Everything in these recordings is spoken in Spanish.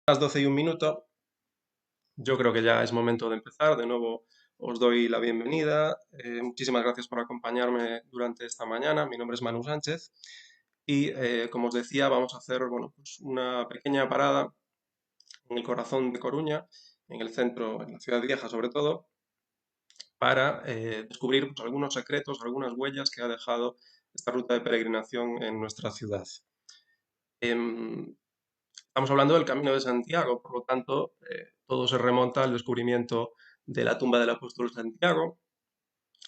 Las 12:01. Yo creo que ya es momento de empezar. De nuevo os doy la bienvenida. Muchísimas gracias por acompañarme durante esta mañana. Mi nombre es Manu Sánchez y como os decía vamos a hacer pues una pequeña parada en el corazón de Coruña, en el centro, en la ciudad vieja sobre todo, para descubrir pues, algunos secretos, algunas huellas que ha dejado esta ruta de peregrinación en nuestra ciudad. Em, Estamos hablando del Camino de Santiago, por lo tanto, todo se remonta al descubrimiento de la tumba del apóstol Santiago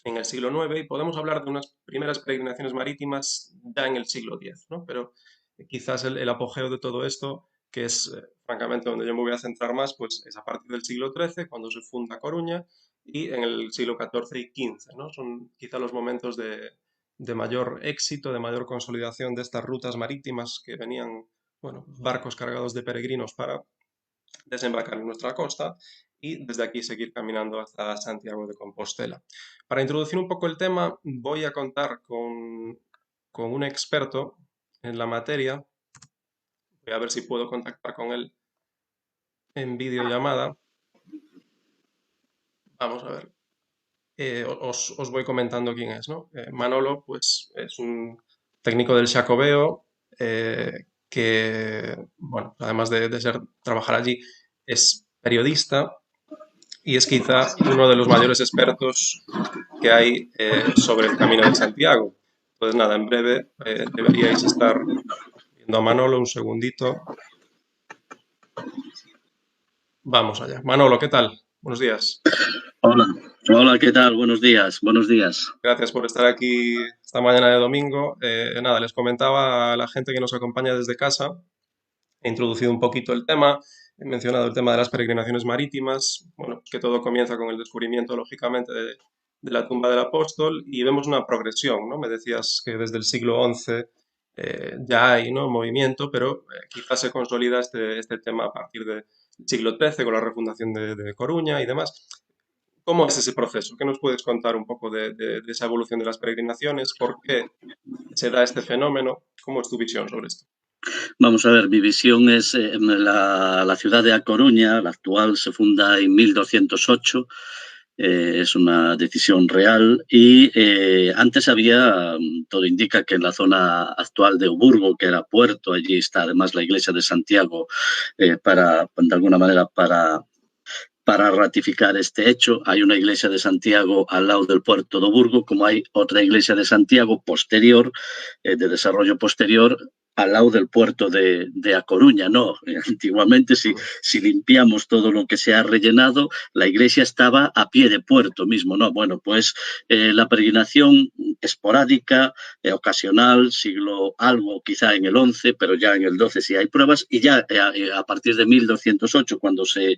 en el siglo IX y podemos hablar de unas primeras peregrinaciones marítimas ya en el siglo X, ¿no? Pero quizás el apogeo de todo esto, que es francamente donde yo me voy a centrar más, pues es a partir del siglo XIII, cuando se funda Coruña, y en el siglo XIV y XV, ¿no? Son quizá los momentos de mayor éxito, de mayor consolidación de estas rutas marítimas que venían, bueno, barcos cargados de peregrinos para desembarcar en nuestra costa y desde aquí seguir caminando hasta Santiago de Compostela. Para introducir un poco el tema, voy a contar con un experto en la materia. Voy a ver si puedo contactar con él en videollamada. Vamos a ver. Os voy comentando quién es, ¿no? Manolo, pues es un técnico del Xacobeo que, bueno, además de trabajar allí, es periodista y es quizá uno de los mayores expertos que hay sobre el Camino de Santiago. Entonces, nada, en breve deberíais estar viendo a Manolo un segundito. Vamos allá. Manolo, ¿qué tal? Buenos días. Hola, hola, ¿qué tal? Buenos días, buenos días. Gracias por estar aquí esta mañana de domingo. Nada, les comentaba a la gente que nos acompaña desde casa. He introducido un poquito el tema, he mencionado el tema de las peregrinaciones marítimas, bueno, que todo comienza con el descubrimiento, lógicamente, de la tumba del apóstol y vemos una progresión, ¿no? Me decías que desde el siglo XI ya hay, ¿no?, movimiento, pero quizás se consolida este tema a partir del siglo XIII con la refundación de Coruña y demás. ¿Cómo es ese proceso? ¿Qué nos puedes contar un poco de esa evolución de las peregrinaciones? ¿Por qué se da este fenómeno? ¿Cómo es tu visión sobre esto? Vamos a ver, mi visión es la ciudad de A Coruña, la actual, se funda en 1208, es una decisión real y antes había, todo indica que en la zona actual de Oburgo, que era puerto, allí está además la iglesia de Santiago de alguna manera, para ratificar este hecho. Hay una iglesia de Santiago al lado del puerto de Oburgo, como hay otra iglesia de Santiago posterior, de desarrollo posterior, al lado del puerto de A Coruña, ¿no? Antiguamente, si limpiamos todo lo que se ha rellenado, la iglesia estaba a pie de puerto mismo, ¿no? Bueno, pues la peregrinación esporádica, ocasional, siglo algo, quizá en el XI, pero ya en el XII sí hay pruebas, y ya a partir de 1208, cuando se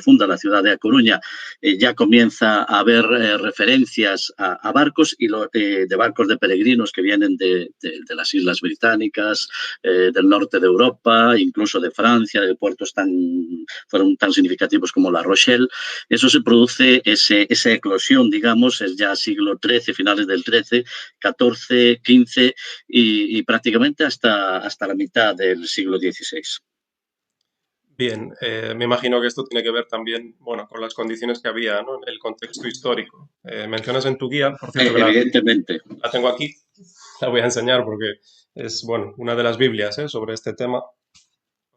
funda la ciudad de A Coruña, ya comienza a haber referencias a barcos y de barcos de peregrinos que vienen de las Islas Británicas, del norte de Europa, incluso de Francia, de puertos fueron tan significativos como La Rochelle. Eso se produce, esa eclosión, digamos, es ya siglo XIII, finales del XIII, XIV, XV y prácticamente hasta la mitad del siglo XVI. Bien, me imagino que esto tiene que ver también, bueno, con las condiciones que había, ¿no? El contexto histórico. Mencionas en tu guía, por cierto, que Evidentemente. la tengo aquí, la voy a enseñar porque es, bueno, una de las Biblias, sobre este tema.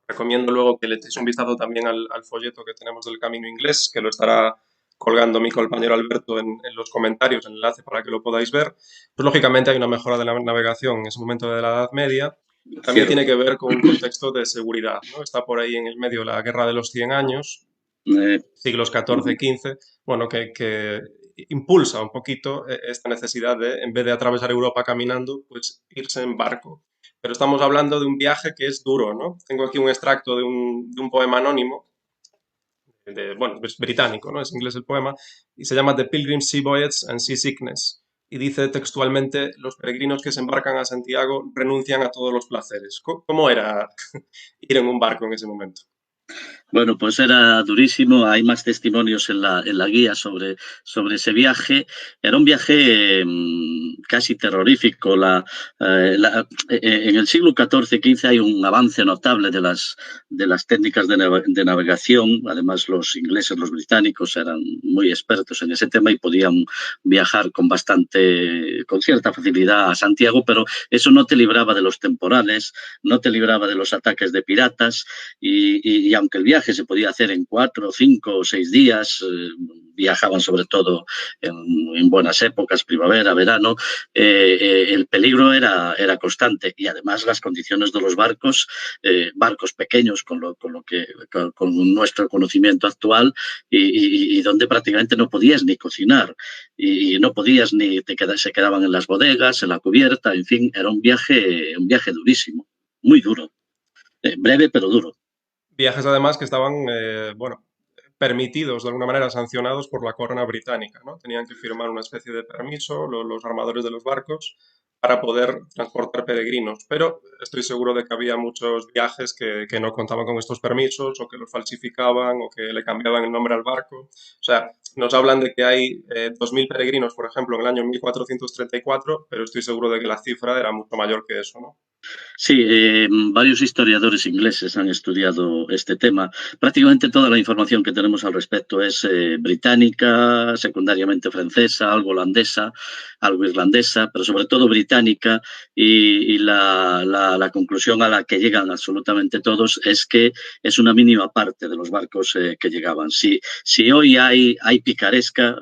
Recomiendo luego que le echéis un vistazo también al folleto que tenemos del Camino Inglés, que lo estará colgando mi compañero Alberto en los comentarios, el enlace para que lo podáis ver. Pues lógicamente hay una mejora de la navegación en ese momento de la Edad Media. También tiene Cierto. que ver con un contexto de seguridad, ¿no? Está por ahí en el medio la Guerra de los 100 años, Eh, siglos XIV, XV, bueno, que impulsa un poquito esta necesidad de, en vez de atravesar Europa caminando, pues irse en barco. Pero estamos hablando de un viaje que es duro, ¿no? Tengo aquí un extracto de un poema anónimo, bueno, es británico, ¿no? Es inglés el poema, y se llama The Pilgrim's Sea Voyage and Sea Sickness. Y dice textualmente, los peregrinos que se embarcan a Santiago renuncian a todos los placeres. ¿Cómo era ir en un barco en ese momento? Bueno, pues era durísimo. Hay más testimonios en la guía sobre ese viaje. Era un viaje casi terrorífico. En el siglo XIV-XV hay un avance notable de las técnicas de navegación. Además, los ingleses, los británicos eran muy expertos en ese tema y podían viajar con cierta facilidad a Santiago, pero eso no te libraba de los temporales, no te libraba de los ataques de piratas. Y aunque el viaje se podía hacer en 4, 5 o 6 días, viajaban sobre todo en buenas épocas, primavera, verano, el peligro era constante y además las condiciones de los barcos pequeños con nuestro conocimiento actual y donde prácticamente no podías ni cocinar y no podías se quedaban en las bodegas, en la cubierta, en fin, era un viaje durísimo, muy duro, breve pero duro. Viajes además que estaban, bueno, permitidos, de alguna manera sancionados por la corona británica, ¿no? Tenían que firmar una especie de permiso los armadores de los barcos para poder transportar peregrinos, pero estoy seguro de que había muchos viajes que no contaban con estos permisos o que los falsificaban o que le cambiaban el nombre al barco. O sea, nos hablan de que hay 2.000 peregrinos, por ejemplo, en el año 1434, pero estoy seguro de que la cifra era mucho mayor que eso, ¿no? Sí, varios historiadores ingleses han estudiado este tema. Prácticamente toda la información que tenemos al respecto es británica, secundariamente francesa, algo holandesa, algo irlandesa, pero sobre todo británica. Y la conclusión a la que llegan absolutamente todos es que es una mínima parte de los barcos que llegaban. Si hoy hay picaresca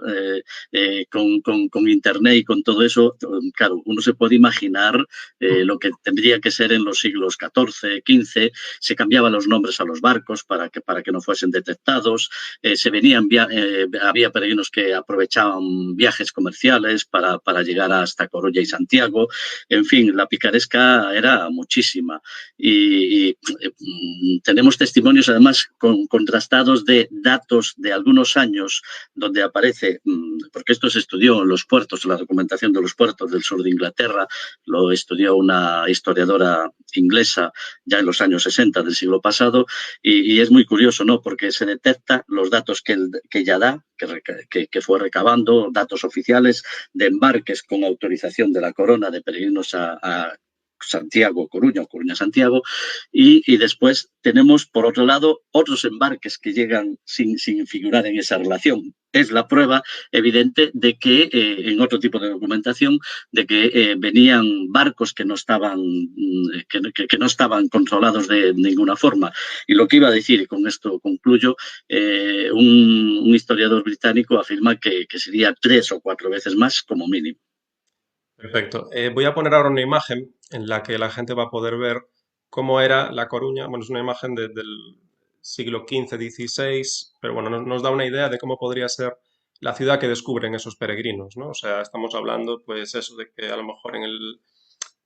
con Internet y con todo eso, claro, uno se puede imaginar lo que tendría que ser en los siglos XIV, XV, se cambiaban los nombres a los barcos para que no fuesen detectados, había peregrinos que aprovechaban viajes comerciales para llegar hasta Coruña y Santiago, en fin, la picaresca era muchísima y tenemos testimonios además contrastados de datos de algunos años donde aparece, porque esto se estudió en los puertos, en la documentación de los puertos del sur de Inglaterra, lo estudió una historiadora inglesa ya en los años 60 del siglo pasado y es muy curioso, ¿no? Porque se detecta los datos que ella da, que fue recabando, datos oficiales de embarques con autorización de la corona de peregrinos a Santiago, Coruña o Coruña, Santiago, y después tenemos, por otro lado, otros embarques que llegan sin figurar en esa relación. Es la prueba evidente de que, en otro tipo de documentación, de que venían barcos que no estaban controlados de ninguna forma. Y lo que iba a decir, y con esto concluyo, un historiador británico afirma que sería 3 o 4 veces más como mínimo. Perfecto. Voy a poner ahora una imagen en la que la gente va a poder ver cómo era La Coruña. Bueno, es una imagen del siglo XV, XVI, pero bueno, nos da una idea de cómo podría ser la ciudad que descubren esos peregrinos, ¿no? O sea, estamos hablando, pues eso, de que a lo mejor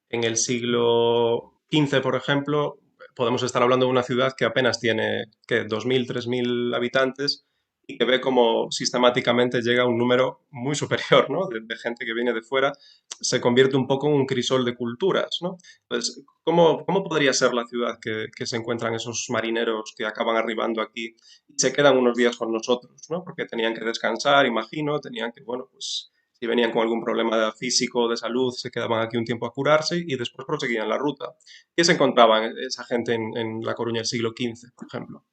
en el siglo XV, por ejemplo, podemos estar hablando de una ciudad que apenas tiene, ¿qué? 2.000, 3.000 habitantes y que ve como sistemáticamente llega un número muy superior, ¿no? de gente que viene de fuera, se convierte un poco en un crisol de culturas, ¿no? Entonces, ¿cómo podría ser la ciudad que se encuentran esos marineros que acaban arribando aquí y se quedan unos días con nosotros, ¿no? Porque tenían que descansar, imagino, tenían que, bueno, pues si venían con algún problema físico, de salud, se quedaban aquí un tiempo a curarse y después proseguían la ruta. ¿Qué se encontraban esa gente en La Coruña del siglo XV, por ejemplo?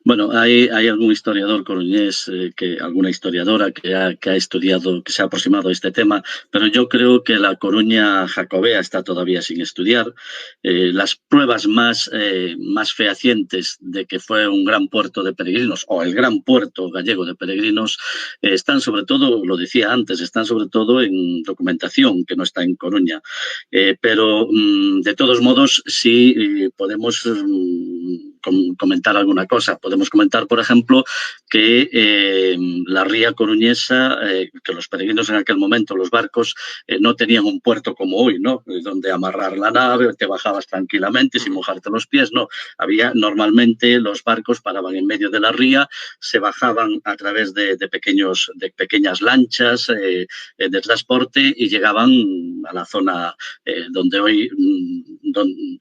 Bueno, hay algún historiador coruñés, alguna historiadora que ha estudiado, que se ha aproximado a este tema, pero yo creo que la Coruña jacobea está todavía sin estudiar. Las pruebas más fehacientes de que fue un gran puerto de peregrinos, o el gran puerto gallego de peregrinos, están sobre todo, lo decía antes, están sobre todo en documentación, que no está en Coruña. Pero, de todos modos, sí podemos comentar alguna cosa. Podemos comentar, por ejemplo, que la ría coruñesa, que los peregrinos en aquel momento, los barcos, no tenían un puerto como hoy, ¿no? Donde amarrar la nave, te bajabas tranquilamente sin mojarte los pies, no. Normalmente los barcos paraban en medio de la ría, se bajaban a través de pequeñas lanchas de transporte y llegaban a la zona donde hoy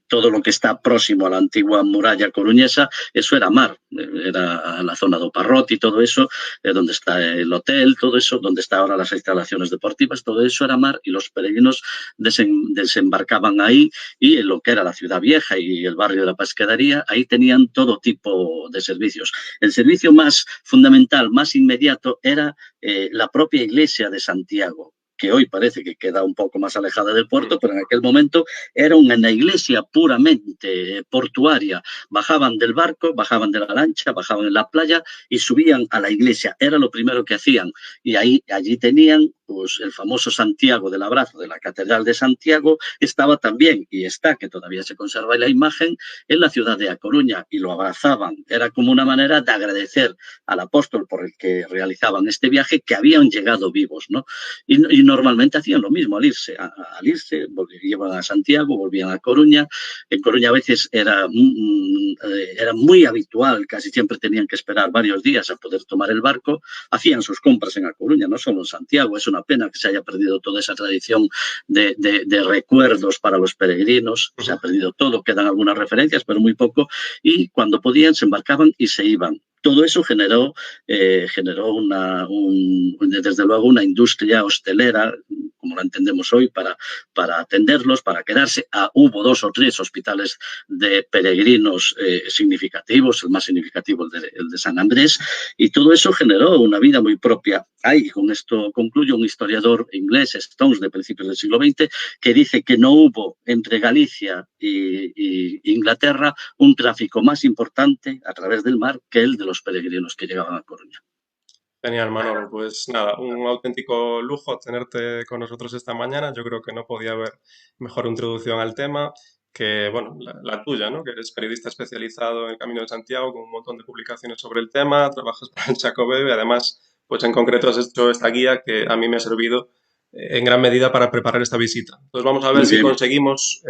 todo lo que está próximo a la antigua muralla coruñesa coruñesa, eso era mar, era la zona do Parrot y todo eso, donde está el hotel, todo eso, donde están ahora las instalaciones deportivas, todo eso era mar y los peregrinos desembarcaban ahí y en lo que era la ciudad vieja y el barrio de la Pescadería, ahí tenían todo tipo de servicios. El servicio más fundamental, más inmediato, era la propia iglesia de Santiago, que hoy parece que queda un poco más alejada del puerto, pero en aquel momento era una iglesia puramente portuaria. Bajaban del barco, bajaban de la lancha, bajaban en la playa y subían a la iglesia. Era lo primero que hacían. Y allí tenían pues, el famoso Santiago del Abrazo de la Catedral de Santiago. Estaba también, y está, que todavía se conserva la imagen, en la ciudad de A Coruña, y lo abrazaban. Era como una manera de agradecer al apóstol por el que realizaban este viaje, que habían llegado vivos, ¿no? Y normalmente hacían lo mismo al irse, iban a Santiago, volvían a Coruña. En Coruña a veces era muy habitual, casi siempre tenían que esperar varios días a poder tomar el barco. Hacían sus compras en A Coruña, no solo en Santiago. Es una pena que se haya perdido toda esa tradición de recuerdos para los peregrinos. Se ha perdido todo, quedan algunas referencias, pero muy poco. Y cuando podían, se embarcaban y se iban. Todo eso generó desde luego una industria hostelera, como la entendemos hoy, para atenderlos, para quedarse. Hubo 2 o 3 hospitales de peregrinos significativos, el más significativo el de San Andrés, y todo eso generó una vida muy propia. Hay, con esto concluyo, un historiador inglés, Stones, de principios del siglo XX, que dice que no hubo entre Galicia y Inglaterra un tráfico más importante a través del mar que el de los peregrinos que llegaban a Coruña. Genial, Manolo. Pues nada, un auténtico lujo tenerte con nosotros esta mañana. Yo creo que no podía haber mejor introducción al tema que, bueno, la tuya, ¿no? Que eres periodista especializado en el Camino de Santiago, con un montón de publicaciones sobre el tema, trabajas para el Jacobeo y además, pues en concreto has hecho esta guía que a mí me ha servido en gran medida para preparar esta visita. Entonces vamos a ver Muy si bien. conseguimos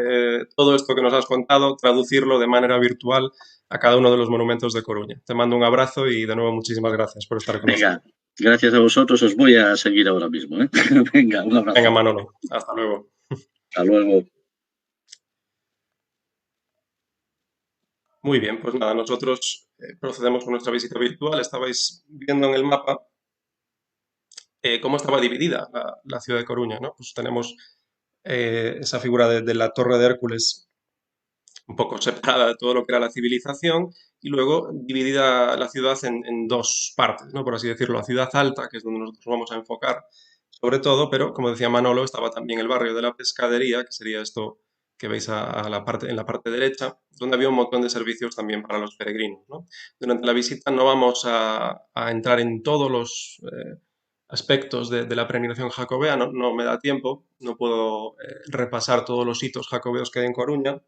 todo esto que nos has contado, traducirlo de manera virtual a cada uno de los monumentos de Coruña. Te mando un abrazo y de nuevo muchísimas gracias por estar con nosotros. Venga, gracias a vosotros. Os voy a seguir ahora mismo. Venga, un Venga, abrazo. Manolo, hasta luego. Hasta luego. Muy bien, pues nada, nosotros procedemos con nuestra visita virtual. Estabais viendo en el mapa cómo estaba dividida la ciudad de Coruña, ¿no? Pues tenemos esa figura de la Torre de Hércules un poco separada de todo lo que era la civilización y luego dividida la ciudad en 2 partes, ¿no? Por así decirlo, la ciudad alta, que es donde nosotros vamos a enfocar sobre todo, pero como decía Manolo, estaba también el barrio de la Pescadería, que sería esto que veis en la parte derecha, donde había un montón de servicios también para los peregrinos, ¿no? Durante la visita no vamos a entrar en todos los aspectos de la peregrinación jacobea, no me da tiempo, no puedo repasar todos los hitos jacobeos que hay en Coruña,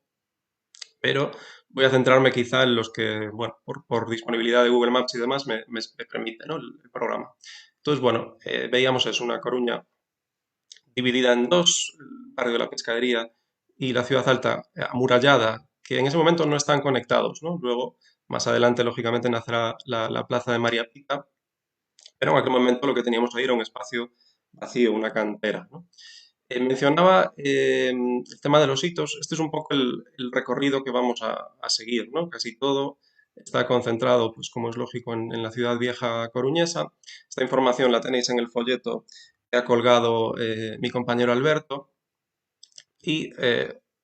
pero voy a centrarme quizá en los que, bueno, por disponibilidad de Google Maps y demás me permite, ¿no? el programa. Entonces, bueno, veíamos eso, una Coruña dividida en 2, el barrio de la Pescadería y la ciudad alta amurallada, que en ese momento no están conectados, ¿no? Luego, más adelante, lógicamente, nacerá la plaza de María Pita, pero en aquel momento lo que teníamos ahí era un espacio vacío, una cantera, ¿no? Mencionaba el tema de los hitos. Este es un poco el recorrido que vamos a seguir, ¿no? Casi todo está concentrado, pues como es lógico, en la ciudad vieja coruñesa. Esta información la tenéis en el folleto que ha colgado mi compañero Alberto. Y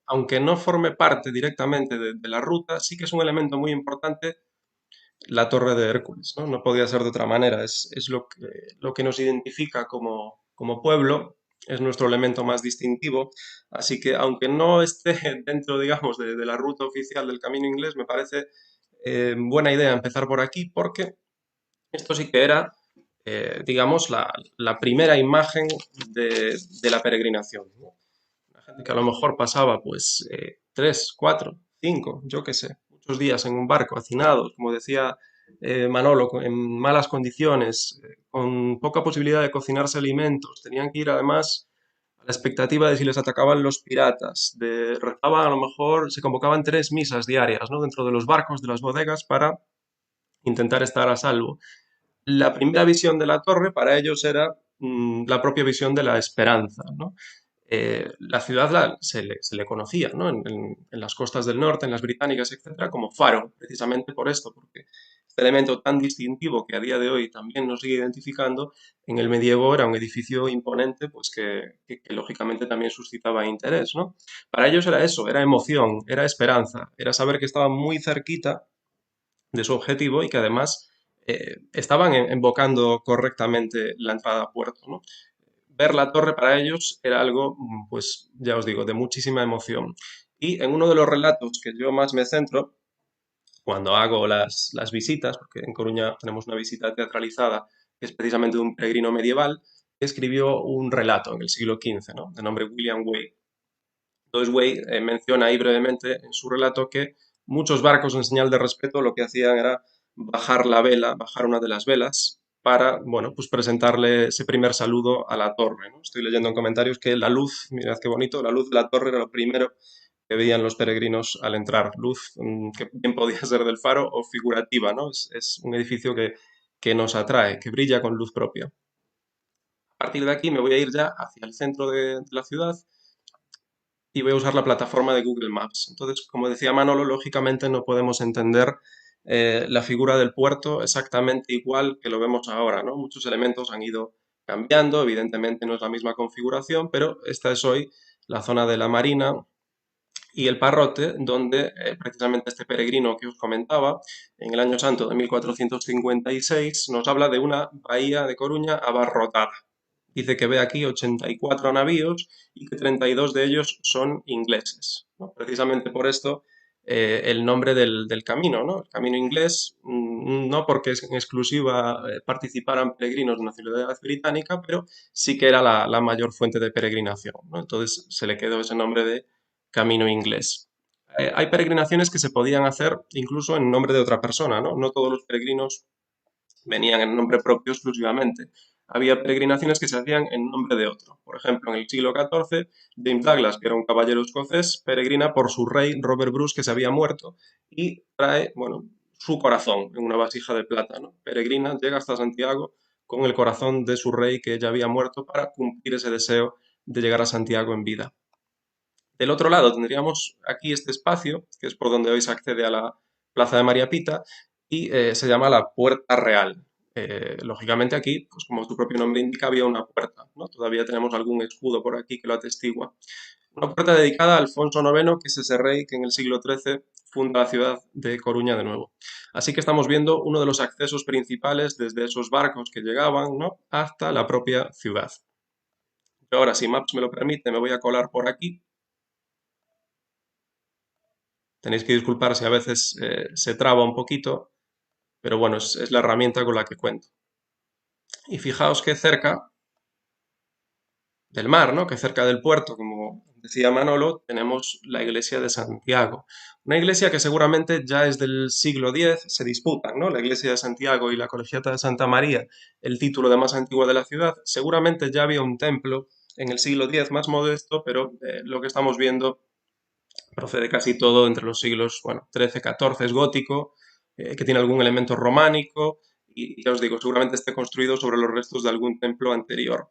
aunque no forme parte directamente de la ruta, sí que es un elemento muy importante la Torre de Hércules, ¿no? No podía ser de otra manera. Es lo que nos identifica como pueblo, es nuestro elemento más distintivo. Así que, aunque no esté dentro, digamos, de la ruta oficial del Camino Inglés, me parece buena idea empezar por aquí, porque esto sí que era, digamos, la primera imagen de la peregrinación, ¿no? La gente que a lo mejor pasaba, pues, 3, 4, 5, yo qué sé, muchos días en un barco, hacinados, como decía Manolo, en malas condiciones, con poca posibilidad de cocinarse alimentos. Tenían que ir además a la expectativa de si les atacaban los piratas. Rezaban, a lo mejor, se convocaban 3 misas diarias, ¿no? Dentro de los barcos, de las bodegas, para intentar estar a salvo. La primera visión de la torre para ellos era la propia visión de la esperanza, ¿no? la ciudad se le conocía, ¿no? En las costas del norte, en las británicas, etcétera, como faro, precisamente por esto, porque este elemento tan distintivo que a día de hoy también nos sigue identificando, en el medievo era un edificio imponente, pues que lógicamente también suscitaba interés, ¿no? Para ellos era eso, era emoción, era esperanza, era saber que estaban muy cerquita de su objetivo y que además estaban embocando correctamente la entrada a puerto, ¿no? Ver la torre para ellos era algo, pues ya os digo, de muchísima emoción. Y en uno de los relatos que yo más me centro, cuando hago las visitas, porque en Coruña tenemos una visita teatralizada, que es precisamente de un peregrino medieval, que escribió un relato en el siglo XV, ¿no? De nombre William Way. Entonces Way menciona ahí brevemente en su relato que muchos barcos en señal de respeto lo que hacían era bajar la vela, bajar una de las velas para, bueno, pues presentarle ese primer saludo a la torre, ¿no? Estoy leyendo en comentarios que la luz, mirad qué bonito, la luz de la torre era lo primero que veían los peregrinos al entrar. Luz que bien podía ser del faro o figurativa, ¿no? Es un edificio que nos atrae, que brilla con luz propia. A partir de aquí me voy a ir ya hacia el centro de la ciudad y voy a usar la plataforma de Google Maps. Entonces, como decía Manolo, lógicamente no podemos entender la figura del puerto exactamente igual que lo vemos ahora, ¿no? Muchos elementos han ido cambiando, evidentemente no es la misma configuración, pero esta es hoy la zona de la marina y el Parrote, donde precisamente este peregrino que os comentaba, en el año santo de 1456, nos habla de una bahía de Coruña abarrotada. Dice que ve aquí 84 navíos y que 32 de ellos son ingleses, ¿no? Precisamente por esto el nombre del camino, ¿no? El camino inglés, no porque en exclusiva participaran peregrinos de nacionalidad británica, pero sí que era la mayor fuente de peregrinación, ¿no? Entonces se le quedó ese nombre de camino inglés. Hay peregrinaciones que se podían hacer incluso en nombre de otra persona, ¿no? No todos los peregrinos venían en nombre propio exclusivamente. Había peregrinaciones que se hacían en nombre de otro. Por ejemplo, en el siglo XIV, James Douglas, que era un caballero escocés, peregrina por su rey Robert Bruce, que se había muerto, y trae, bueno, su corazón en una vasija de plata, ¿no? Peregrina, llega hasta Santiago con el corazón de su rey que ya había muerto para cumplir ese deseo de llegar a Santiago en vida. Del otro lado tendríamos aquí este espacio, que es por donde hoy se accede a la Plaza de María Pita, y se llama la Puerta Real. Lógicamente aquí, pues como su propio nombre indica, había una puerta, ¿no? Todavía tenemos algún escudo por aquí que lo atestigua. Una puerta dedicada a Alfonso IX, que es ese rey que en el siglo XIII funda la ciudad de Coruña de nuevo. Así que estamos viendo uno de los accesos principales desde esos barcos que llegaban, ¿no?, hasta la propia ciudad. Yo ahora, si Maps me lo permite, me voy a colar por aquí. Tenéis que disculpar si a veces se traba un poquito, pero bueno, es la herramienta con la que cuento. Y fijaos que cerca del mar, ¿no? Que cerca del puerto, como decía Manolo, tenemos la iglesia de Santiago. Una iglesia que seguramente ya es del siglo X, se disputan, ¿no? La iglesia de Santiago y la colegiata de Santa María, el título de más antigua de la ciudad. Seguramente ya había un templo en el siglo X más modesto, pero lo que estamos viendo procede casi todo entre los siglos, bueno, 13, 14, es gótico, que tiene algún elemento románico y ya os digo, seguramente esté construido sobre los restos de algún templo anterior.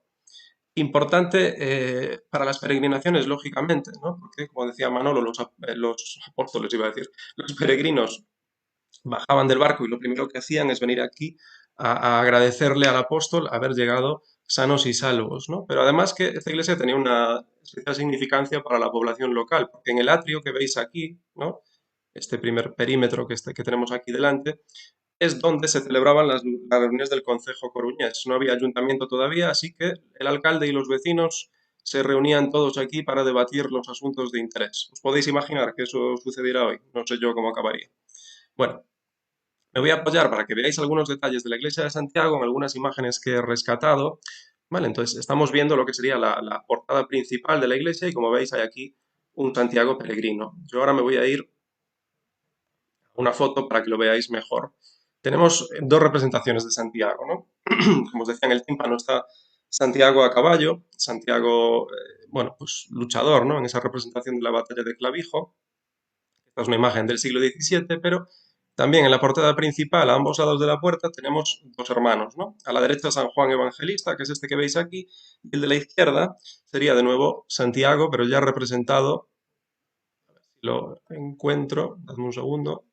Importante para las peregrinaciones, lógicamente, ¿no? Porque, como decía Manolo, los apóstoles, iba a decir, los peregrinos bajaban del barco y lo primero que hacían es venir aquí a agradecerle al apóstol haber llegado sanos y salvos, ¿no? Pero además que esta iglesia tenía una especial significancia para la población local, porque en el atrio que veis aquí, ¿no?, este primer perímetro que tenemos aquí delante, es donde se celebraban las reuniones del Concejo Coruñés. No había ayuntamiento todavía, así que el alcalde y los vecinos se reunían todos aquí para debatir los asuntos de interés. ¿Os podéis imaginar que eso sucediera hoy? No sé yo cómo acabaría. Bueno, me voy a apoyar para que veáis algunos detalles de la iglesia de Santiago en algunas imágenes que he rescatado. Vale, entonces estamos viendo lo que sería la portada principal de la iglesia y como veis hay aquí un Santiago peregrino. Yo ahora me voy a ir a una foto para que lo veáis mejor. Tenemos dos representaciones de Santiago, ¿no? Como os decía, en el tímpano está Santiago a caballo, Santiago, bueno, pues luchador, ¿no? En esa representación de la batalla de Clavijo. Esta es una imagen del siglo XVII, pero También en la portada principal, a ambos lados de la puerta, tenemos dos hermanos, ¿no? A la derecha San Juan Evangelista, que es este que veis aquí, y el de la izquierda sería de nuevo Santiago, pero ya representado, si lo encuentro, dadme un segundo,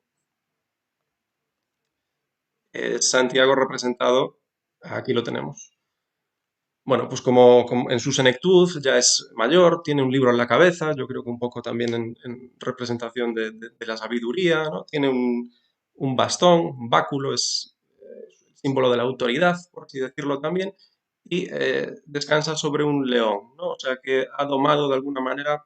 Santiago representado, aquí lo tenemos. Bueno, pues como en su senectud ya es mayor, tiene un libro en la cabeza, yo creo que un poco también en representación de la sabiduría, ¿no? Tiene un bastón, un báculo, es símbolo de la autoridad, por así decirlo también, y descansa sobre un león, ¿no? O sea que ha domado de alguna manera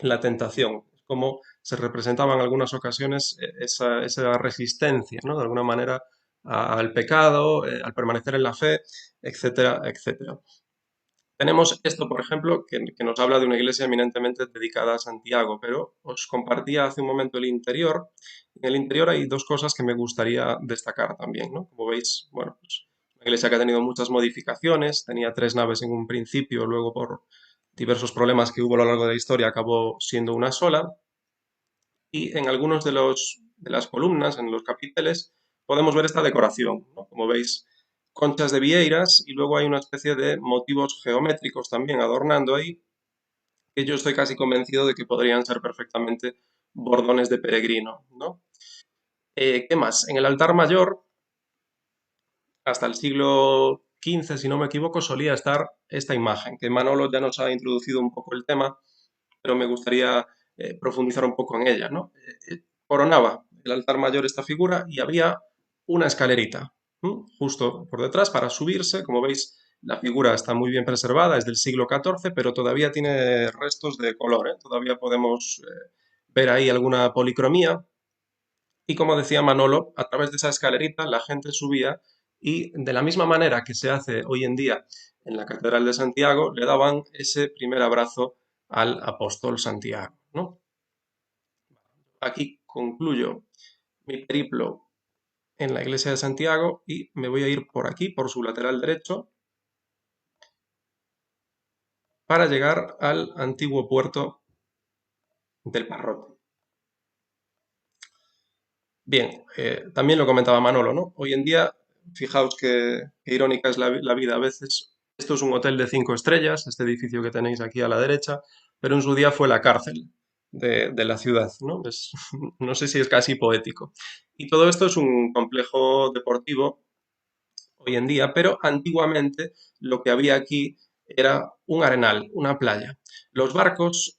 la tentación, como se representaba en algunas ocasiones esa resistencia, ¿no? De alguna manera al pecado, al permanecer en la fe, etcétera, etcétera. Tenemos esto, por ejemplo, que nos habla de una iglesia eminentemente dedicada a Santiago, pero os compartía hace un momento el interior. En el interior hay dos cosas que me gustaría destacar también, ¿no? Como veis, bueno, pues una iglesia que ha tenido muchas modificaciones, tenía tres naves en un principio, luego por diversos problemas que hubo a lo largo de la historia acabó siendo una sola, y en algunos de las columnas, en los capiteles, podemos ver esta decoración, ¿no? Como veis, conchas de vieiras y luego hay una especie de motivos geométricos también adornando ahí, que yo estoy casi convencido de que podrían ser perfectamente bordones de peregrino, ¿no? ¿Qué más? En el altar mayor, hasta el siglo XV, si no me equivoco, solía estar esta imagen, que Manolo ya nos ha introducido un poco el tema, pero me gustaría profundizar un poco en ella, ¿no? Coronaba el altar mayor esta figura y había una escalerita, justo por detrás para subirse. Como veis, la figura está muy bien preservada, es del siglo XIV, pero todavía tiene restos de color, ¿eh? Todavía podemos ver ahí alguna policromía. Y como decía Manolo, a través de esa escalerita la gente subía y de la misma manera que se hace hoy en día en la Catedral de Santiago, le daban ese primer abrazo al apóstol Santiago, ¿no? Aquí concluyo mi periplo en la iglesia de Santiago y me voy a ir por aquí, por su lateral derecho, para llegar al antiguo puerto del Parrote. Bien, también lo comentaba Manolo, ¿no? Hoy en día, fijaos qué irónica es la vida a veces. Esto es un hotel de 5 estrellas, este edificio que tenéis aquí a la derecha, pero en su día fue la cárcel de la ciudad, ¿no? No sé si es casi poético. Y todo esto es un complejo deportivo hoy en día, pero antiguamente lo que había aquí era un arenal, una playa. Los barcos,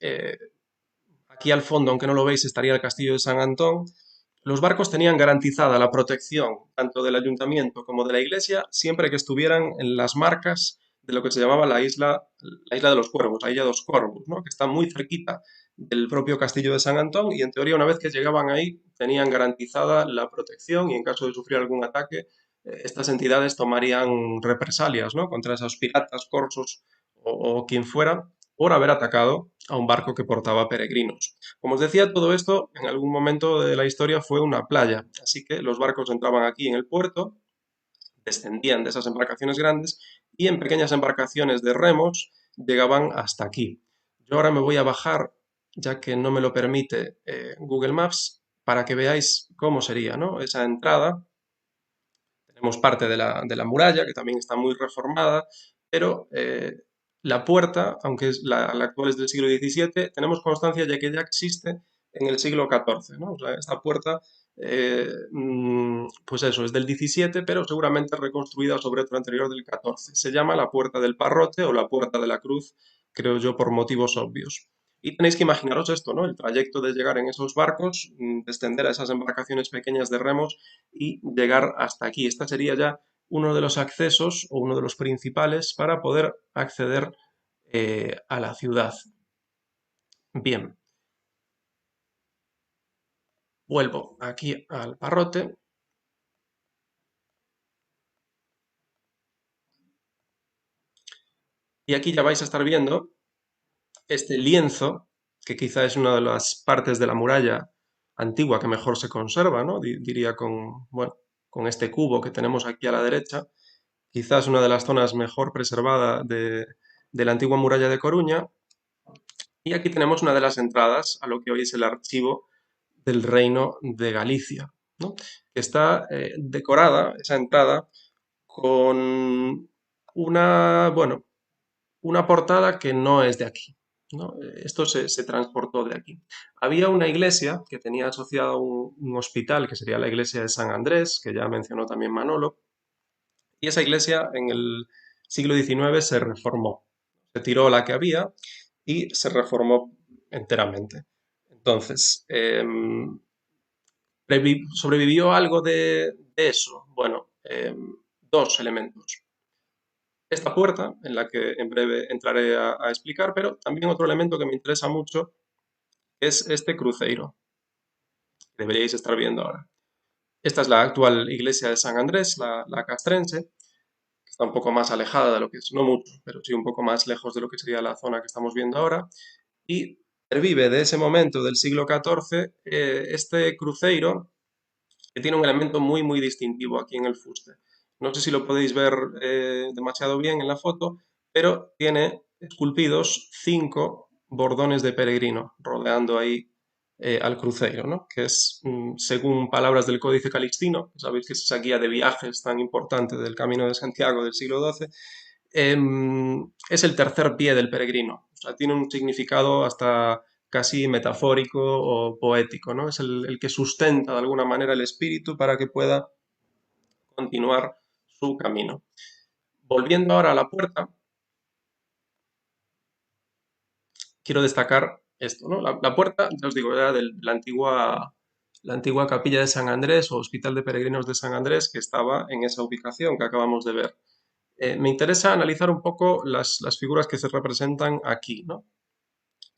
aquí al fondo, aunque no lo veis, estaría el castillo de San Antón. Los barcos tenían garantizada la protección tanto del ayuntamiento como de la iglesia siempre que estuvieran en las marcas de lo que se llamaba la isla de los Cuervos, la isla de los Corvos, ¿no? Que está muy cerquita del propio castillo de San Antón y en teoría una vez que llegaban ahí tenían garantizada la protección y en caso de sufrir algún ataque estas entidades tomarían represalias, ¿no? Contra esos piratas, corsos o quien fuera por haber atacado a un barco que portaba peregrinos. Como os decía, todo esto en algún momento de la historia fue una playa, así que los barcos entraban aquí en el puerto, descendían de esas embarcaciones grandes y en pequeñas embarcaciones de remos llegaban hasta aquí. Yo ahora me voy a bajar, ya que no me lo permite Google Maps, para que veáis cómo sería, ¿no? Esa entrada. Tenemos parte de la muralla, que también está muy reformada, pero la puerta, aunque la actual es del siglo XVII, tenemos constancia de que ya existe en el siglo XIV, ¿no? O sea, esta puerta, pues eso, es del XVII, pero seguramente reconstruida sobre otro anterior del XIV. Se llama la Puerta del Parrote o la Puerta de la Cruz, creo yo, por motivos obvios. Y tenéis que imaginaros esto, ¿no? El trayecto de llegar en esos barcos, descender a esas embarcaciones pequeñas de remos y llegar hasta aquí. Esta sería ya uno de los accesos o uno de los principales para poder acceder a la ciudad. Bien, vuelvo aquí al Parrote. Y aquí ya vais a estar viendo este lienzo, que quizá es una de las partes de la muralla antigua que mejor se conserva, ¿no? Diría con, bueno, con este cubo que tenemos aquí a la derecha, quizás una de las zonas mejor preservadas de la antigua muralla de Coruña. Y aquí tenemos una de las entradas a lo que hoy es el archivo del Reino de Galicia. ¿no? Que está decorada, esa entrada, con bueno, una portada que no es de aquí, ¿no? Esto se transportó de aquí. Había una iglesia que tenía asociado un hospital, que sería la iglesia de San Andrés, que ya mencionó también Manolo, y esa iglesia en el siglo XIX se reformó. Se tiró la que había y se reformó enteramente. Entonces, ¿sobrevivió algo de eso? Bueno, dos elementos. Esta puerta, en la que en breve entraré a explicar, pero también otro elemento que me interesa mucho es este cruceiro, que deberíais estar viendo ahora. Esta es la actual iglesia de San Andrés, la castrense, que está un poco más alejada de lo que es, no mucho, pero sí un poco más lejos de lo que sería la zona que estamos viendo ahora, y pervive de ese momento del siglo XIV este cruceiro que tiene un elemento muy, muy distintivo aquí en el fuste. No sé si lo podéis ver demasiado bien en la foto, pero tiene esculpidos 5 bordones de peregrino rodeando ahí al cruceiro, ¿no? Que es, según palabras del Códice Calixtino, sabéis que es esa guía de viajes tan importante del Camino de Santiago del siglo XII, es el tercer pie del peregrino. O sea, tiene un significado hasta casi metafórico o poético, ¿no? Es el que sustenta de alguna manera el espíritu para que pueda continuar su camino. Volviendo ahora a la puerta, quiero destacar esto, ¿no? La puerta, ya os digo, era de la antigua capilla de San Andrés o Hospital de Peregrinos de San Andrés que estaba en esa ubicación que acabamos de ver. Me interesa analizar un poco las figuras que se representan aquí, ¿no?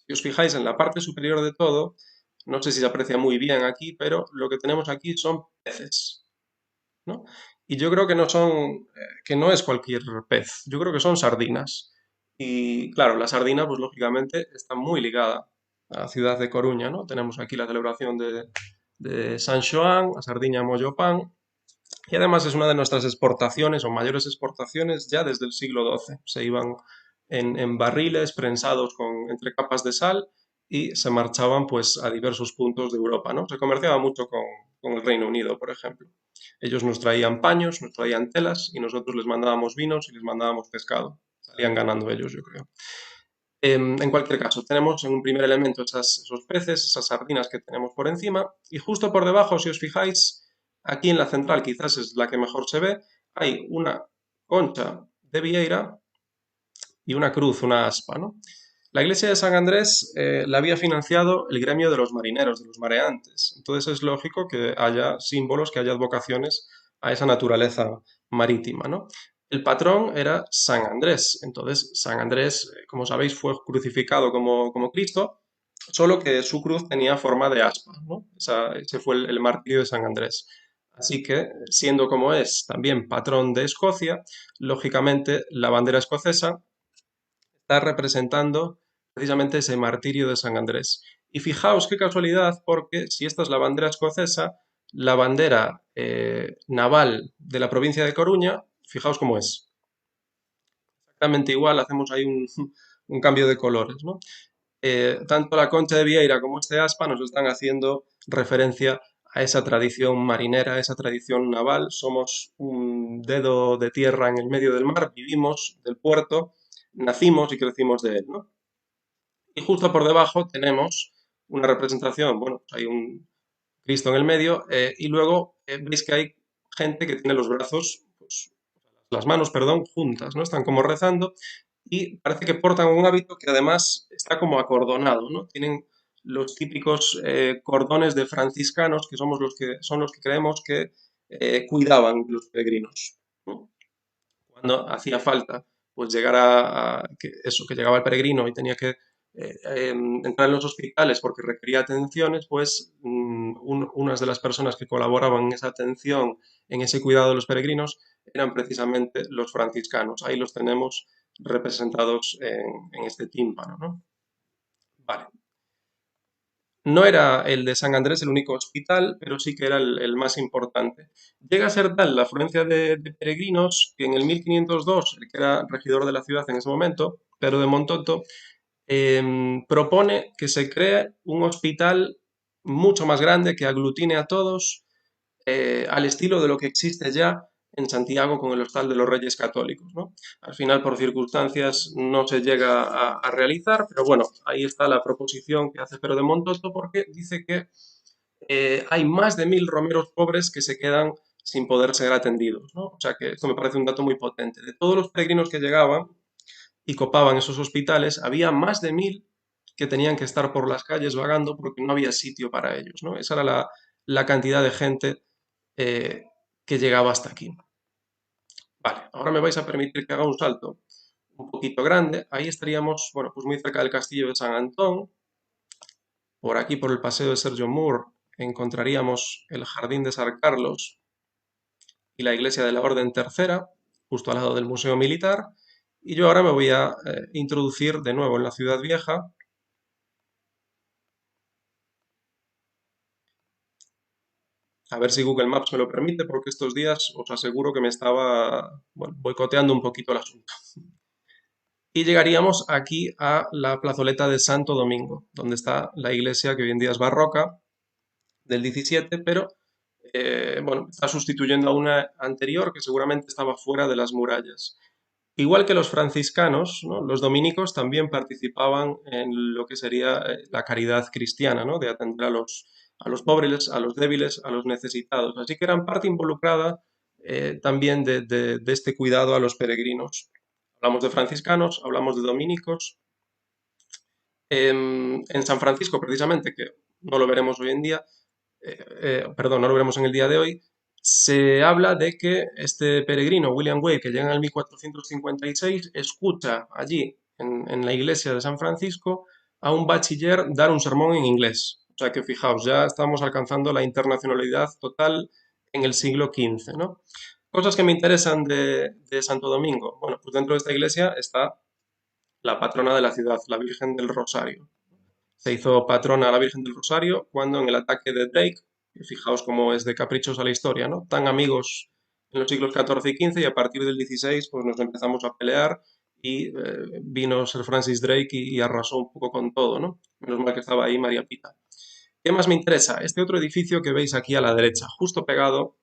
Si os fijáis en la parte superior de todo, no sé si se aprecia muy bien aquí, pero lo que tenemos aquí son peces, ¿no? Y yo creo que no son, que no es cualquier pez, yo creo que son sardinas. Y claro, la sardina, pues lógicamente, está muy ligada a la ciudad de Coruña, ¿no? Tenemos aquí la celebración de San Xoán, la sardiña mollo pan, y además es una de nuestras exportaciones o mayores exportaciones ya desde el siglo XII. Se iban en barriles prensados entre capas de sal y se marchaban pues a diversos puntos de Europa, ¿no? Se comerciaba mucho con el Reino Unido, por ejemplo. Ellos nos traían paños, nos traían telas y nosotros les mandábamos vinos y les mandábamos pescado. Salían ganando ellos, yo creo. En cualquier caso, tenemos en un primer elemento esos peces, esas sardinas que tenemos por encima, y justo por debajo, si os fijáis, aquí en la central, quizás es la que mejor se ve, hay una concha de vieira y una cruz, una aspa, ¿no? La iglesia de San Andrés la había financiado el gremio de los marineros, de los mareantes. Entonces es lógico que haya símbolos, que haya advocaciones a esa naturaleza marítima, ¿no? El patrón era San Andrés. Entonces, San Andrés, como sabéis, fue crucificado como Cristo, solo que su cruz tenía forma de aspa, ¿no? Ese fue el martirio de San Andrés. Así que, siendo como es también patrón de Escocia, lógicamente la bandera escocesa está representando precisamente ese martirio de San Andrés. Y fijaos qué casualidad, porque si esta es la bandera escocesa, la bandera naval de la provincia de Coruña, fijaos cómo es. Exactamente igual, hacemos ahí un cambio de colores, ¿no? Tanto la concha de Vieira como este aspa nos están haciendo referencia a esa tradición marinera, a esa tradición naval. Somos un dedo de tierra en el medio del mar, vivimos del puerto, nacimos y crecimos de él, ¿no? Y justo por debajo tenemos una representación, bueno, pues hay un Cristo en el medio y luego veis que hay gente que tiene los brazos, pues, las manos, perdón, juntas, ¿no? Están como rezando y parece que portan un hábito que además está como acordonado, ¿no? Tienen los típicos cordones de franciscanos que somos son los que creemos que cuidaban los peregrinos, ¿no? Cuando hacía falta pues llegar que llegaba el peregrino y tenía que entrar en los hospitales porque requería atenciones, pues unas de las personas que colaboraban en esa atención, en ese cuidado de los peregrinos, eran precisamente los franciscanos. Ahí los tenemos representados en este tímpano, ¿no? Vale. No era el de San Andrés el único hospital, pero sí que era el más importante. Llega a ser tal la afluencia de peregrinos que en el 1502, el que era regidor de la ciudad en ese momento, Pedro de Montoto, propone que se cree un hospital mucho más grande que aglutine a todos al estilo de lo que existe ya en Santiago con el Hostal de los Reyes Católicos, ¿no? Al final, por circunstancias, no se llega a realizar, pero bueno, ahí está la proposición que hace Pedro de Montoto, porque dice que hay más de 1000 romeros pobres que se quedan sin poder ser atendidos, ¿no? O sea que esto me parece un dato muy potente. De todos los peregrinos que llegaban y copaban esos hospitales, había más de 1000 que tenían que estar por las calles vagando porque no había sitio para ellos, ¿no? Esa era la cantidad de gente eh, que llegaba hasta aquí. Vale, ahora me vais a permitir que haga un salto un poquito grande. Ahí estaríamos, bueno, pues muy cerca del castillo de San Antón. Por aquí, por el paseo de Sergio Moore, encontraríamos el jardín de San Carlos y la iglesia de la Orden Tercera, justo al lado del Museo Militar. Y yo ahora me voy a introducir de nuevo en la ciudad vieja. A ver si Google Maps me lo permite, porque estos días os aseguro que me estaba, bueno, boicoteando un poquito el asunto. Y llegaríamos aquí a la plazoleta de Santo Domingo, donde está la iglesia que hoy en día es barroca, del 17, pero bueno, está sustituyendo a una anterior que seguramente estaba fuera de las murallas. Igual que los franciscanos, ¿no? Los dominicos también participaban en lo que sería la caridad cristiana, ¿no? De atender a los pobres, a los débiles, a los necesitados. Así que eran parte involucrada también de este cuidado a los peregrinos. Hablamos de franciscanos, hablamos de dominicos. En San Francisco, precisamente, que no lo veremos hoy en día, perdón, no lo veremos en el día de hoy, se habla de que este peregrino, William Way, que llega en el 1456, escucha allí, en la iglesia de San Francisco, a un bachiller dar un sermón en inglés. O sea que fijaos, ya estamos alcanzando la internacionalidad total en el siglo XV, ¿no? Cosas que me interesan de Santo Domingo. Bueno, pues dentro de esta iglesia está la patrona de la ciudad, la Virgen del Rosario. Se hizo patrona a la Virgen del Rosario cuando en el ataque de Drake, que fijaos cómo es de caprichosa la historia, ¿no? Tan amigos en los siglos XIV y XV y a partir del XVI pues nos empezamos a pelear y vino Sir Francis Drake y arrasó un poco con todo, ¿no? Menos mal que estaba ahí María Pita. ¿Qué más me interesa? Este otro edificio que veis aquí a la derecha, justo pegado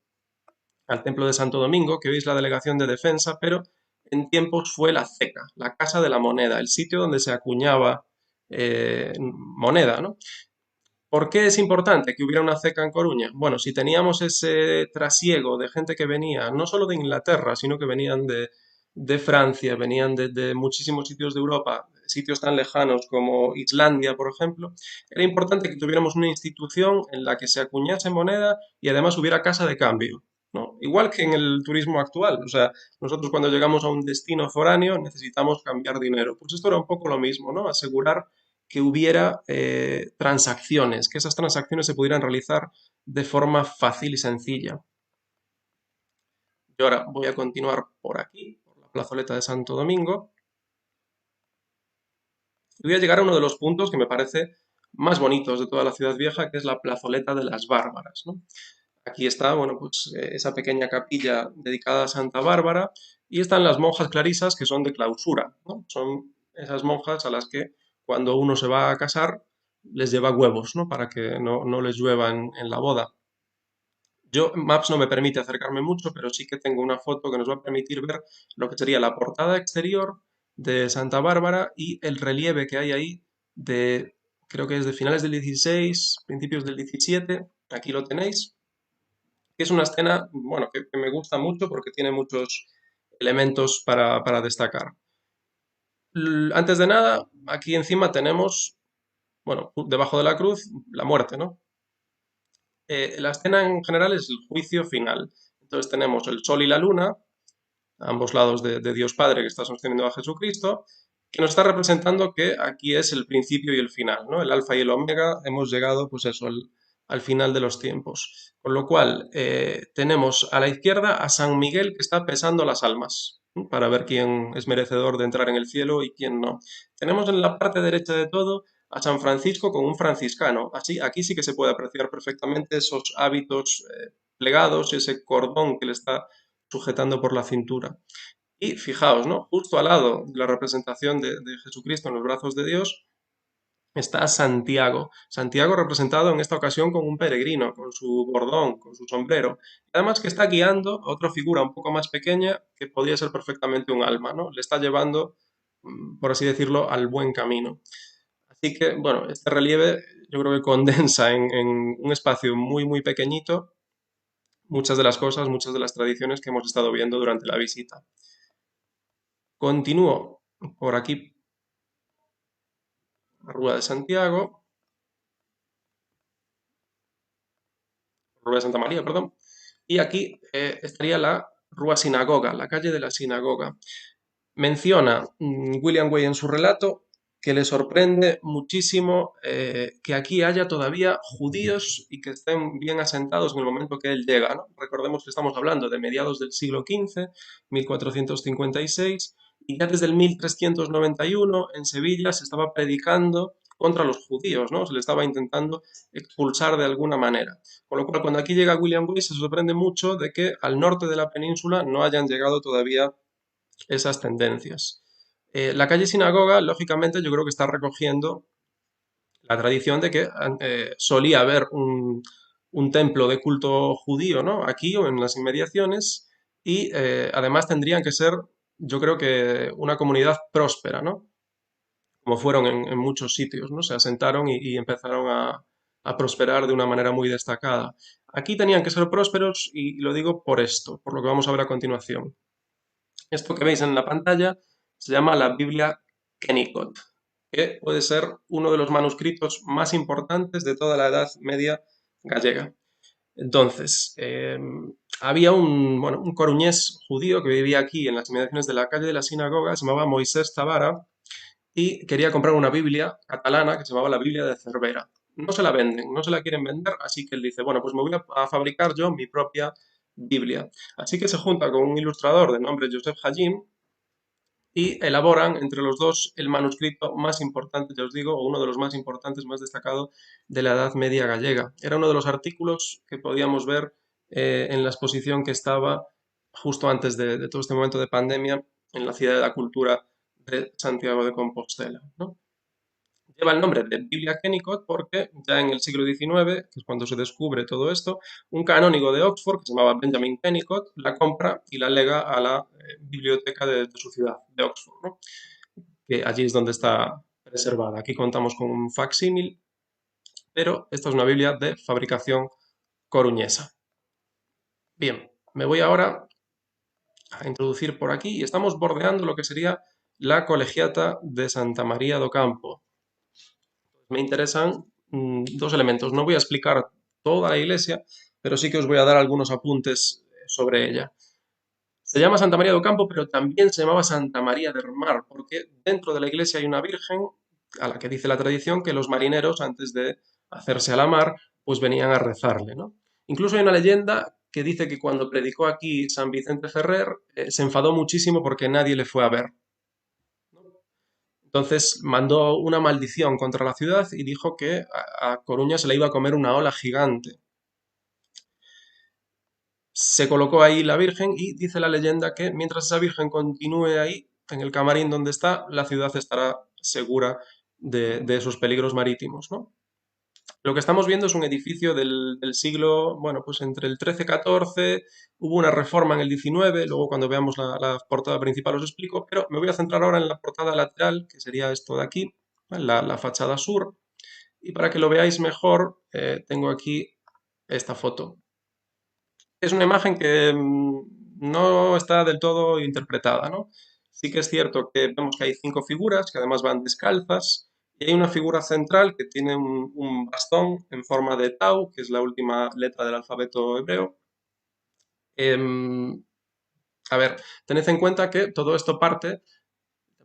al Templo de Santo Domingo, que veis la delegación de defensa, pero en tiempos fue la CECA, la Casa de la Moneda, el sitio donde se acuñaba moneda, ¿no? ¿Por qué es importante que hubiera una ceca en Coruña? Bueno, si teníamos ese trasiego de gente que venía, no solo de Inglaterra, sino que venían de Francia, venían de muchísimos sitios de Europa, sitios tan lejanos como Islandia, por ejemplo, era importante que tuviéramos una institución en la que se acuñase moneda y además hubiera casa de cambio, ¿no? Igual que en el turismo actual, o sea, nosotros cuando llegamos a un destino foráneo necesitamos cambiar dinero. Pues esto era un poco lo mismo, ¿no? Asegurar que hubiera transacciones, que esas transacciones se pudieran realizar de forma fácil y sencilla. Yo ahora voy a continuar por aquí, por la plazoleta de Santo Domingo, y voy a llegar a uno de los puntos que me parece más bonitos de toda la ciudad vieja, que es la plazoleta de las Bárbaras, ¿no? Aquí está, bueno, pues esa pequeña capilla dedicada a Santa Bárbara y están las monjas clarisas que son de clausura, ¿no? Son esas monjas a las que cuando uno se va a casar les lleva huevos, ¿no? Para que no les llueva en la boda. Yo, Maps no me permite acercarme mucho, pero sí que tengo una foto que nos va a permitir ver lo que sería la portada exterior de Santa Bárbara y el relieve que hay ahí de, creo que es de finales del 16, principios del 17. Aquí lo tenéis, que es una escena, bueno, que me gusta mucho porque tiene muchos elementos para destacar. Antes de nada, aquí encima tenemos, bueno, debajo de la cruz, la muerte, ¿no? La escena en general es el juicio final. Entonces tenemos el sol y la luna, a ambos lados de Dios Padre que está sosteniendo a Jesucristo, que nos está representando que aquí es el principio y el final, ¿no? El alfa y el omega, hemos llegado, pues eso, al final de los tiempos. Con lo cual, tenemos a la izquierda a San Miguel que está pesando las almas, ¿no? Para ver quién es merecedor de entrar en el cielo y quién no. Tenemos en la parte derecha de todo a San Francisco con un franciscano. Así, aquí sí que se puede apreciar perfectamente esos hábitos plegados y ese cordón que le está sujetando por la cintura. Y fijaos, ¿no? Justo al lado de la representación de Jesucristo en los brazos de Dios, está Santiago. Santiago representado en esta ocasión con un peregrino, con su bordón, con su sombrero. Y además que está guiando a otra figura un poco más pequeña que podría ser perfectamente un alma, ¿no? Le está llevando, por así decirlo, al buen camino. Así que, bueno, este relieve yo creo que condensa en un espacio muy, muy pequeñito muchas de las cosas, muchas de las tradiciones que hemos estado viendo durante la visita. Continúo por aquí, la Rúa de Santiago, Rúa de Santa María, perdón, y aquí estaría la Rúa Sinagoga, la calle de la Sinagoga. Menciona William Way en su relato que le sorprende muchísimo que aquí haya todavía judíos y que estén bien asentados en el momento que él llega, ¿no? Recordemos que estamos hablando de mediados del siglo XV, 1456, y ya desde el 1391 en Sevilla se estaba predicando contra los judíos, ¿no? Se le estaba intentando expulsar de alguna manera. Con lo cual, cuando aquí llega William Way, se sorprende mucho de que al norte de la península no hayan llegado todavía esas tendencias. La calle Sinagoga, lógicamente, yo creo que está recogiendo la tradición de que solía haber un templo de culto judío, ¿no? Aquí o en las inmediaciones, y además tendrían que ser, yo creo que una comunidad próspera, ¿no? Como fueron en muchos sitios, ¿no? Se asentaron y empezaron a prosperar de una manera muy destacada. Aquí tenían que ser prósperos y lo digo por esto, por lo que vamos a ver a continuación. Esto que veis en la pantalla se llama la Biblia Kennicott, que puede ser uno de los manuscritos más importantes de toda la Edad Media gallega. Entonces, había bueno, un coruñés judío que vivía aquí en las inmediaciones de la calle de la sinagoga, se llamaba Moisés Tabara, y quería comprar una Biblia catalana que se llamaba la Biblia de Cervera. No se la venden, no se la quieren vender, así que él dice, bueno, pues me voy a fabricar yo mi propia Biblia. Así que se junta con un ilustrador de nombre Joseph Hajim y elaboran entre los dos el manuscrito más importante, ya os digo, o uno de los más importantes, más destacado de la Edad Media gallega. Era uno de los artículos que podíamos ver en la exposición que estaba justo antes de todo este momento de pandemia en la Ciudad de la Cultura de Santiago de Compostela, ¿no? Lleva el nombre de Biblia Kennicott porque ya en el siglo XIX, que es cuando se descubre todo esto, un canónigo de Oxford, que se llamaba Benjamin Kennicott, la compra y la lega a la biblioteca de su ciudad, de Oxford, ¿no? Que allí es donde está preservada. Aquí contamos con un facsímil, pero esta es una Biblia de fabricación coruñesa. Bien, me voy ahora a introducir por aquí y estamos bordeando lo que sería la colegiata de Santa María do Campo. Me interesan dos elementos. No voy a explicar toda la iglesia, pero sí que os voy a dar algunos apuntes sobre ella. Se llama Santa María do Campo, pero también se llamaba Santa María del Mar, porque dentro de la iglesia hay una virgen a la que dice la tradición que los marineros, antes de hacerse a la mar, pues venían a rezarle, ¿no? Incluso hay una leyenda que dice que cuando predicó aquí San Vicente Ferrer, se enfadó muchísimo porque nadie le fue a ver. Entonces mandó una maldición contra la ciudad y dijo que a Coruña se le iba a comer una ola gigante. Se colocó ahí la Virgen y dice la leyenda que mientras esa Virgen continúe ahí, en el camarín donde está, la ciudad estará segura de esos peligros marítimos, ¿no? Lo que estamos viendo es un edificio del siglo, bueno, pues entre el 13-14, hubo una reforma en el 19, luego cuando veamos la portada principal os explico, pero me voy a centrar ahora en la portada lateral, que sería esto de aquí, ¿vale? La fachada sur, y para que lo veáis mejor, tengo aquí esta foto. Es una imagen que no está del todo interpretada, ¿no? Sí que es cierto que vemos que hay cinco figuras que además van descalzas y hay una figura central que tiene un bastón en forma de tau, que es la última letra del alfabeto hebreo. Em, a ver, tened en cuenta que todo esto parte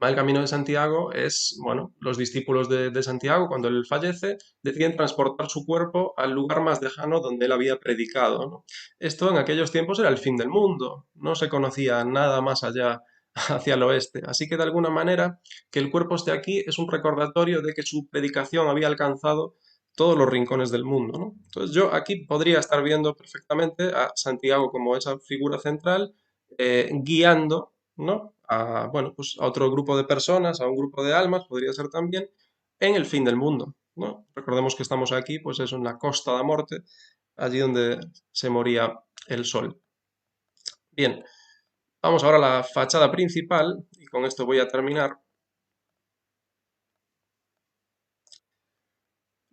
el Camino de Santiago es, bueno, los discípulos de Santiago, cuando él fallece, deciden transportar su cuerpo al lugar más lejano donde él había predicado, ¿no? Esto en aquellos tiempos era el fin del mundo, no se conocía nada más allá hacia el oeste. Así que de alguna manera que el cuerpo esté aquí es un recordatorio de que su predicación había alcanzado todos los rincones del mundo, ¿no? Entonces yo aquí podría estar viendo perfectamente a Santiago como esa figura central, guiando, ¿no? A, bueno, pues a otro grupo de personas, a un grupo de almas, podría ser también, en el fin del mundo, ¿no? Recordemos que estamos aquí, pues eso, en la Costa da Morte, allí donde se moría el sol. Bien, vamos ahora a la fachada principal, y con esto voy a terminar.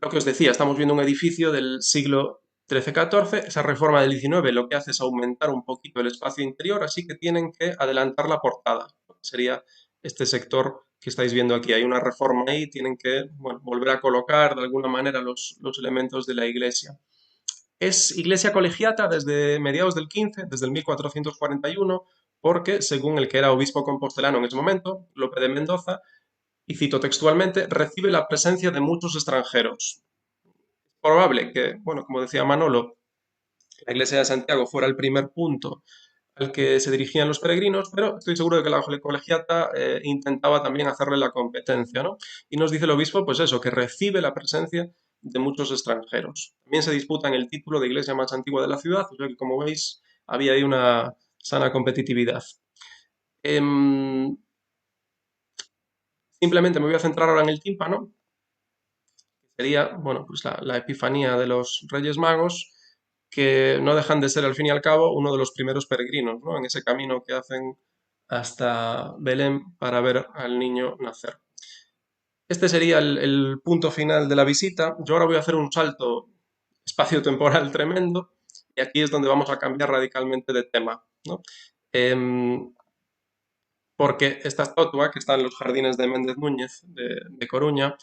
Lo que os decía, estamos viendo un edificio del siglo XIII-XIV. Esa reforma del XIX lo que hace es aumentar un poquito el espacio interior, así que tienen que adelantar la portada. Sería este sector que estáis viendo aquí. Hay una reforma ahí, tienen que, bueno, volver a colocar de alguna manera los elementos de la iglesia. Es iglesia colegiata desde mediados del XV, desde el 1441, porque, según el que era obispo compostelano en ese momento, Lope de Mendoza, y cito textualmente, recibe la presencia de muchos extranjeros. Probable que, bueno, como decía Manolo, la iglesia de Santiago fuera el primer punto al que se dirigían los peregrinos, pero estoy seguro de que la colegiata intentaba también hacerle la competencia, ¿no? Y nos dice el obispo, pues eso, que recibe la presencia de muchos extranjeros. También se disputan el título de iglesia más antigua de la ciudad, o sea que como veis había ahí una sana competitividad. Em, Simplemente me voy a centrar ahora en el tímpano, sería, bueno, pues la epifanía de los Reyes Magos, que no dejan de ser al fin y al cabo uno de los primeros peregrinos, ¿no? En ese camino que hacen hasta Belén para ver al niño nacer. Este sería el punto final de la visita. Yo ahora voy a hacer un salto espacio-temporal tremendo y aquí es donde vamos a cambiar radicalmente de tema, ¿no? Em, Porque esta estatua que está en los jardines de Méndez Núñez de Coruña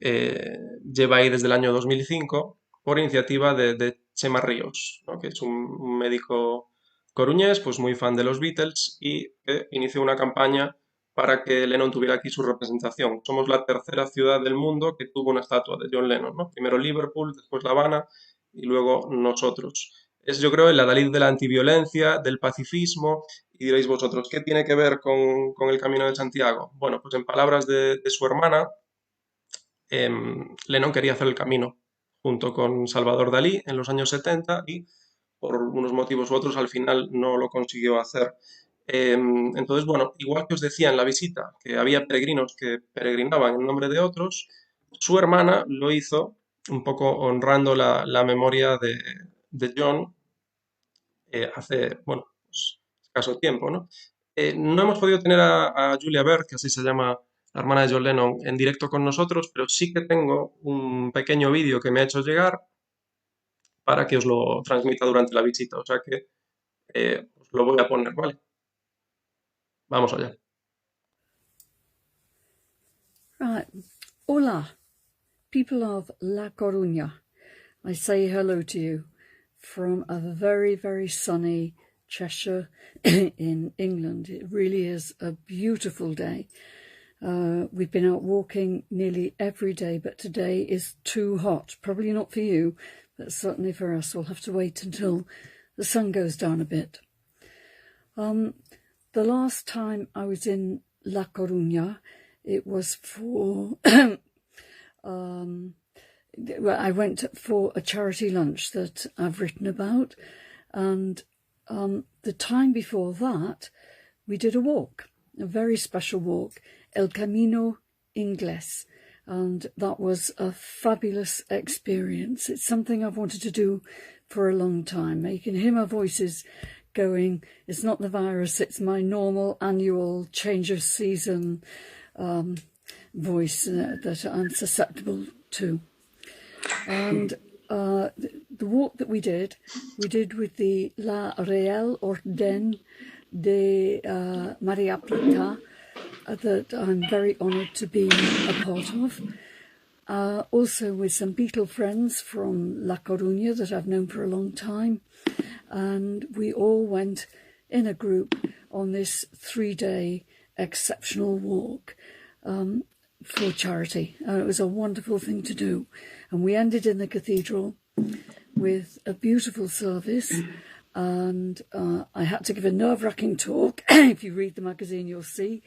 lleva ahí desde el año 2005 por iniciativa de Chema Ríos, ¿no? Que es un médico coruñés, pues muy fan de los Beatles y que inició una campaña para que Lennon tuviera aquí su representación. Somos la tercera ciudad del mundo que tuvo una estatua de John Lennon, ¿no? Primero Liverpool, después La Habana y luego nosotros. Es, yo creo, el adalid de la antiviolencia, del pacifismo, y diréis vosotros, ¿qué tiene que ver con el Camino de Santiago? Bueno, pues en palabras de su hermana, Lennon quería hacer el camino junto con Salvador Dalí en los años 70 y por unos motivos u otros al final no lo consiguió hacer. Entonces, bueno, igual que os decía en la visita que había peregrinos que peregrinaban en nombre de otros, su hermana lo hizo un poco honrando la memoria de John hace, bueno, pues, escaso tiempo, ¿no? No hemos podido tener a Julia Bert, que así se llama la hermana de John Lennon, en directo con nosotros, pero sí que tengo un pequeño vídeo que me ha hecho llegar para que os lo transmita durante la visita. O sea que os lo voy a poner, ¿vale? Vamos allá. Right. Hola, people of La Coruña. I say hello to you from a very, very sunny Cheshire in England. It really is a beautiful day. We've been out walking nearly every day, but today is too hot. Probably not for you, but certainly for us. We'll have to wait until the sun goes down a bit. The last time I was in La Coruña, it was for I went for a charity lunch that I've written about, and the time before that we did a walk, a very special walk, El Camino Inglés, and that was a fabulous experience. It's something I've wanted to do for a long time. You can hear my voices going, it's not the virus, it's my normal annual change of season voice that I'm susceptible to. And the walk that we did with the La Real Orden de Maria Plata, that I'm very honoured to be a part of. Also with some Beatle friends from La Coruña that I've known for a long time. And we all went in a group on this 3-day exceptional walk for charity. It was a wonderful thing to do. And we ended in the cathedral with a beautiful service. And I had to give a nerve-wracking talk. If you read the magazine, you'll see.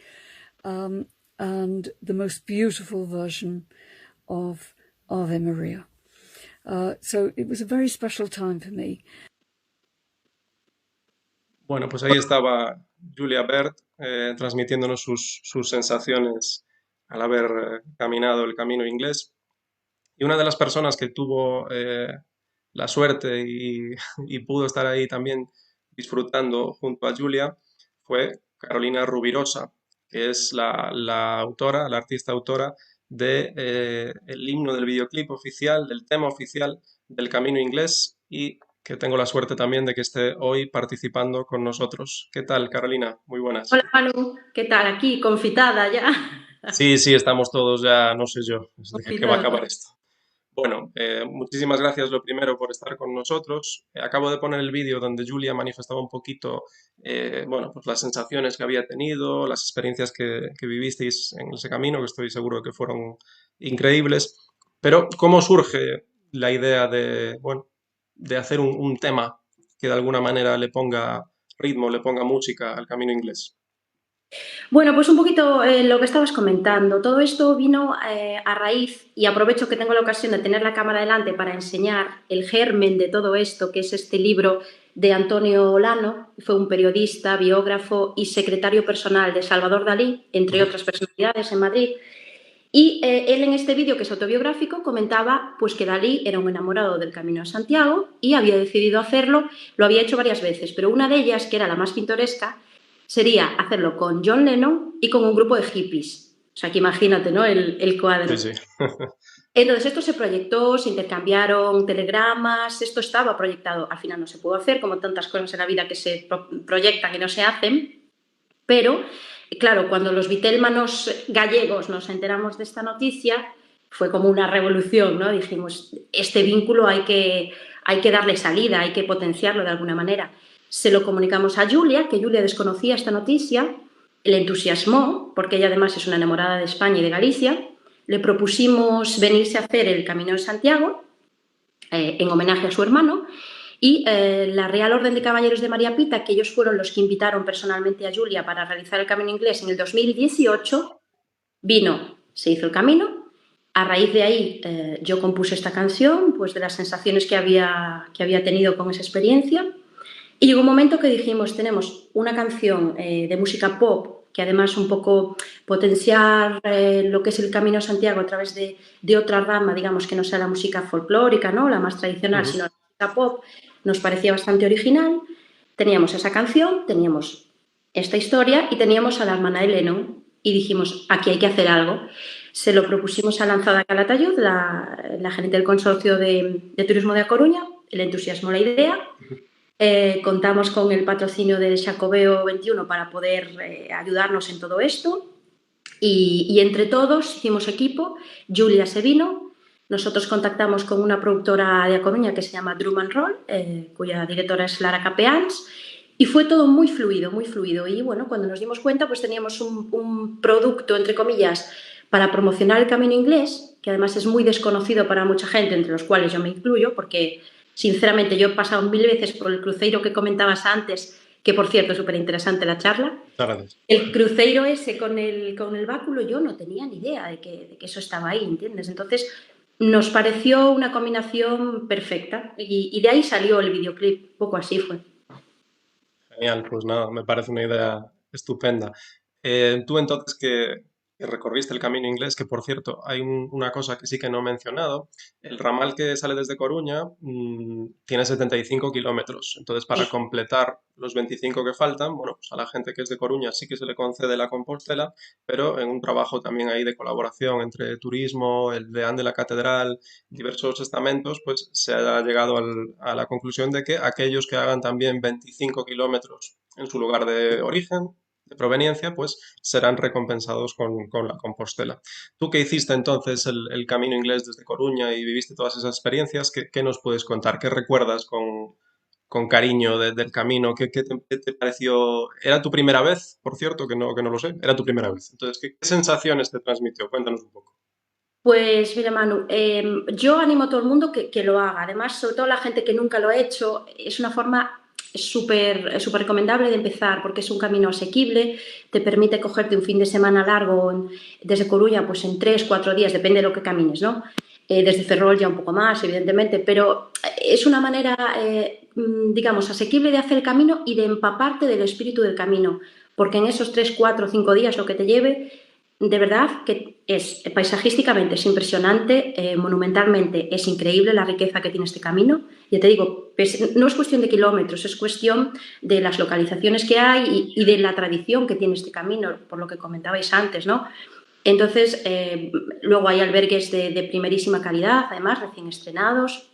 And the most beautiful version of Ave Maria. So it was a very special time for me. Bueno, pues ahí estaba Julia Bert transmitiéndonos sus sensaciones al haber caminado el camino inglés. Y una de las personas que tuvo la suerte y pudo estar ahí también disfrutando junto a Julia fue Carolina Rubirosa, que es la autora, la artista autora de el himno del videoclip oficial, del tema oficial del Camino Inglés y que tengo la suerte también de que esté hoy participando con nosotros. ¿Qué tal, Carolina? Muy buenas. Hola Manu, ¿qué tal? Aquí, confitada ya. Sí, sí, estamos todos ya, no sé yo, desde que va a Confitada. acabar esto. Bueno, muchísimas gracias lo primero por estar con nosotros. Acabo de poner el vídeo donde Julia manifestaba un poquito, bueno, pues las sensaciones que había tenido, las experiencias que vivisteis en ese camino, que estoy seguro que fueron increíbles. Pero, ¿cómo surge la idea de, bueno, de hacer un tema que de alguna manera le ponga ritmo, le ponga música al camino inglés? Bueno, pues un poquito lo que estabas comentando. Todo esto vino a raíz, y aprovecho que tengo la ocasión de tener la cámara delante para enseñar el germen de todo esto, que es este libro de Antonio Olano. Fue un periodista, biógrafo y secretario personal de Salvador Dalí, entre Ujú. otras personalidades en Madrid. Y él en este vídeo, que es autobiográfico, comentaba pues, que Dalí era un enamorado del Camino de Santiago y había decidido hacerlo, lo había hecho varias veces, pero una de ellas, que era la más pintoresca, sería hacerlo con John Lennon y con un grupo de hippies. O sea, que imagínate, ¿no? El cuadro. Sí, sí. Entonces, esto se proyectó, se intercambiaron telegramas, esto estaba proyectado. Al final no se pudo hacer, como tantas cosas en la vida que se proyectan y no se hacen, pero, claro, cuando los vitelmanos gallegos nos enteramos de esta noticia, fue como una revolución, ¿no? Dijimos, este vínculo hay que darle salida, hay que potenciarlo de alguna manera. Se lo comunicamos a Julia, que Julia desconocía esta noticia, le entusiasmó, porque ella además es una enamorada de España y de Galicia. Le propusimos venirse a hacer el Camino de Santiago en homenaje a su hermano. Y la Real Orden de Caballeros de María Pita, que ellos fueron los que invitaron personalmente a Julia para realizar el Camino Inglés en el 2018, vino, se hizo el camino. A raíz de ahí yo compuse esta canción, pues de las sensaciones que había tenido con esa experiencia. Y llegó un momento que dijimos, tenemos una canción de música pop, que además un poco potenciar lo que es el Camino a Santiago a través de otra rama, digamos, que no sea la música folclórica, ¿no? La más tradicional, Ujú. sino la música pop, nos parecía bastante original. Teníamos esa canción, teníamos esta historia y teníamos a la hermana de Lennon y dijimos, aquí hay que hacer algo. Se lo propusimos a Lanzada Calatayud, la gerente del consorcio de turismo de A Coruña, le entusiasmó la idea. Contamos con el patrocinio del Xacobeo 21 para poder ayudarnos en todo esto y entre todos hicimos equipo. Julia se vino, nosotros contactamos con una productora de A Coruña que se llama Drum and Roll, cuya directora es Lara Capeans, y fue todo muy fluido, muy fluido. Y bueno, cuando nos dimos cuenta, pues teníamos un producto, entre comillas, para promocionar el Camino Inglés, que además es muy desconocido para mucha gente, entre los cuales yo me incluyo, porque sinceramente yo he pasado 1000 veces por el cruceiro que comentabas antes, que por cierto es súper interesante la charla. Gracias. El cruceiro ese con el báculo, yo no tenía ni idea de que eso estaba ahí, ¿entiendes? Entonces nos pareció una combinación perfecta y de ahí salió el videoclip, poco así fue. Genial, pues nada, me parece una idea estupenda. Tú entonces que recorriste el camino inglés, que por cierto, hay una cosa que sí que no he mencionado, el ramal que sale desde Coruña tiene 75 kilómetros, entonces para completar los 25 que faltan, bueno, pues a la gente que es de Coruña sí que se le concede la Compostela, pero en un trabajo también ahí de colaboración entre turismo, el deán de la catedral, diversos estamentos, pues se ha llegado a la conclusión de que aquellos que hagan también 25 kilómetros en su lugar de origen, de proveniencia, pues serán recompensados con la Compostela. Tú que hiciste entonces el camino inglés desde Coruña y viviste todas esas experiencias, ¿qué nos puedes contar? ¿Qué recuerdas con cariño del camino? ¿Qué te pareció? ¿Era tu primera vez? Por cierto, que no lo sé, era tu primera vez. Entonces, ¿qué sensaciones te transmitió? Cuéntanos un poco. Pues mira, Manu, yo animo a todo el mundo que lo haga. Además, sobre todo la gente que nunca lo ha hecho, es una forma súper recomendable de empezar porque es un camino asequible, te permite cogerte un fin de semana largo desde Coruña, pues en 3, 4 días, depende de lo que camines, ¿no? Desde Ferrol ya un poco más, evidentemente, pero es una manera, digamos, asequible de hacer el camino y de empaparte del espíritu del camino, porque en esos 3, 4, 5 días, lo que te lleve, de verdad que paisajísticamente es impresionante, monumentalmente es increíble la riqueza que tiene este camino. Ya te digo, no es cuestión de kilómetros, es cuestión de las localizaciones que hay y de la tradición que tiene este camino, por lo que comentabais antes, ¿no? Entonces, luego hay albergues de primerísima calidad, además, recién estrenados.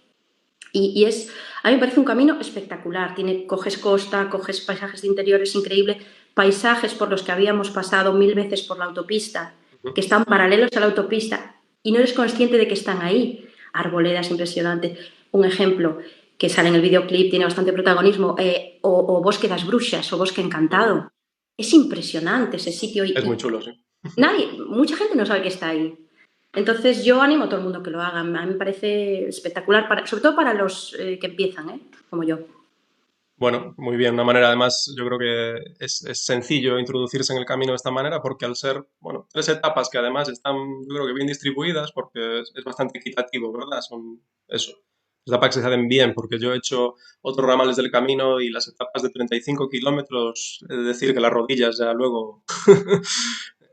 Y a mí me parece un camino espectacular. Coges costa, coges paisajes de interior, es increíble. Paisajes por los que habíamos pasado 1000 veces por la autopista, que están paralelos a la autopista y no eres consciente de que están ahí. Arboledas impresionantes. Un ejemplo que sale en el videoclip, tiene bastante protagonismo, o Bosque das Bruxas o Bosque Encantado. Es impresionante ese sitio. Es muy chulo, sí. Mucha gente no sabe que está ahí. Entonces yo animo a todo el mundo que lo haga. A mí me parece espectacular, sobre todo para los que empiezan, como yo. Bueno, muy bien. Una manera, además, yo creo que es sencillo introducirse en el camino de esta manera porque al ser, bueno, 3 etapas que además están, yo creo que bien distribuidas porque es bastante equitativo, ¿verdad? Son eso, etapas que se hacen bien porque yo he hecho otros ramales del camino y las etapas de 35 kilómetros, es decir, que las rodillas ya luego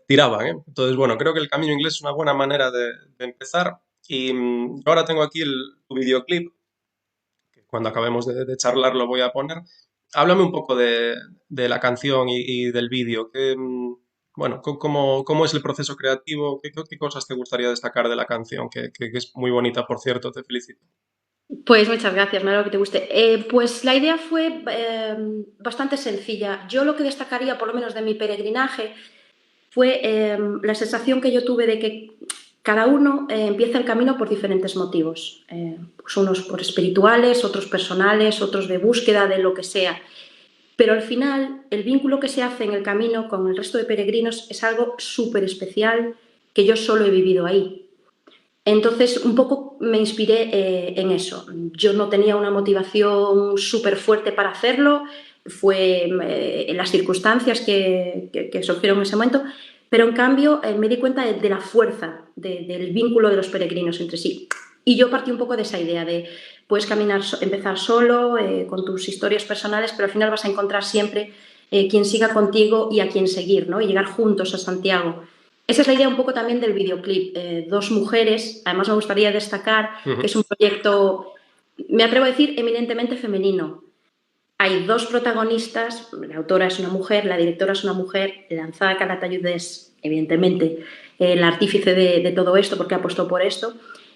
tiraban, ¿eh? Entonces, bueno, creo que el camino inglés es una buena manera de empezar y yo ahora tengo aquí tu videoclip cuando acabemos de charlar lo voy a poner. Háblame un poco de la canción y del vídeo. Bueno, ¿cómo es el proceso creativo? ¿Qué cosas te gustaría destacar de la canción? Que es muy bonita, por cierto, te felicito. Pues muchas gracias, me alegro que te guste. Pues la idea fue bastante sencilla. Yo lo que destacaría, por lo menos de mi peregrinaje, fue la sensación que yo tuve de que cada uno empieza el camino por diferentes motivos. Pues unos por espirituales, otros personales, otros de búsqueda de lo que sea. Pero al final, el vínculo que se hace en el camino con el resto de peregrinos es algo súper especial que yo solo he vivido ahí. Entonces, un poco me inspiré en eso. Yo no tenía una motivación súper fuerte para hacerlo, fue en las circunstancias que surgieron en ese momento, pero en cambio me di cuenta de la fuerza del vínculo de los peregrinos entre sí. Y yo partí un poco de esa idea de puedes empezar solo, con tus historias personales, pero al final vas a encontrar siempre quien siga contigo y a quien seguir, ¿no? Y llegar juntos a Santiago. Esa es la idea un poco también del videoclip. 2 mujeres, además me gustaría destacar que es un proyecto, me atrevo a decir, eminentemente femenino. Hay 2 protagonistas, la autora es una mujer, la directora es una mujer, Lanzada Calatayud es, evidentemente, el artífice de todo esto porque ha apostado por esto,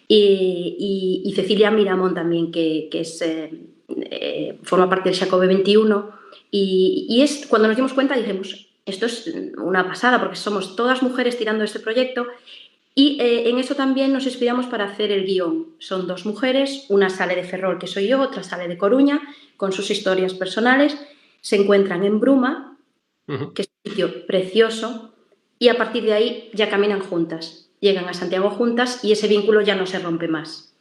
y Cecilia Miramón también, que es, forma parte del Xacobeo 21, y es, cuando nos dimos cuenta dijimos, esto es una pasada porque somos todas mujeres tirando este proyecto y en eso también nos inspiramos para hacer el guión. Son 2 mujeres, una sale de Ferrol, que soy yo, otra sale de Coruña, con sus historias personales, se encuentran en Bruma, que es un sitio precioso, y a partir de ahí ya caminan juntas, llegan a Santiago juntas y ese vínculo ya no se rompe más.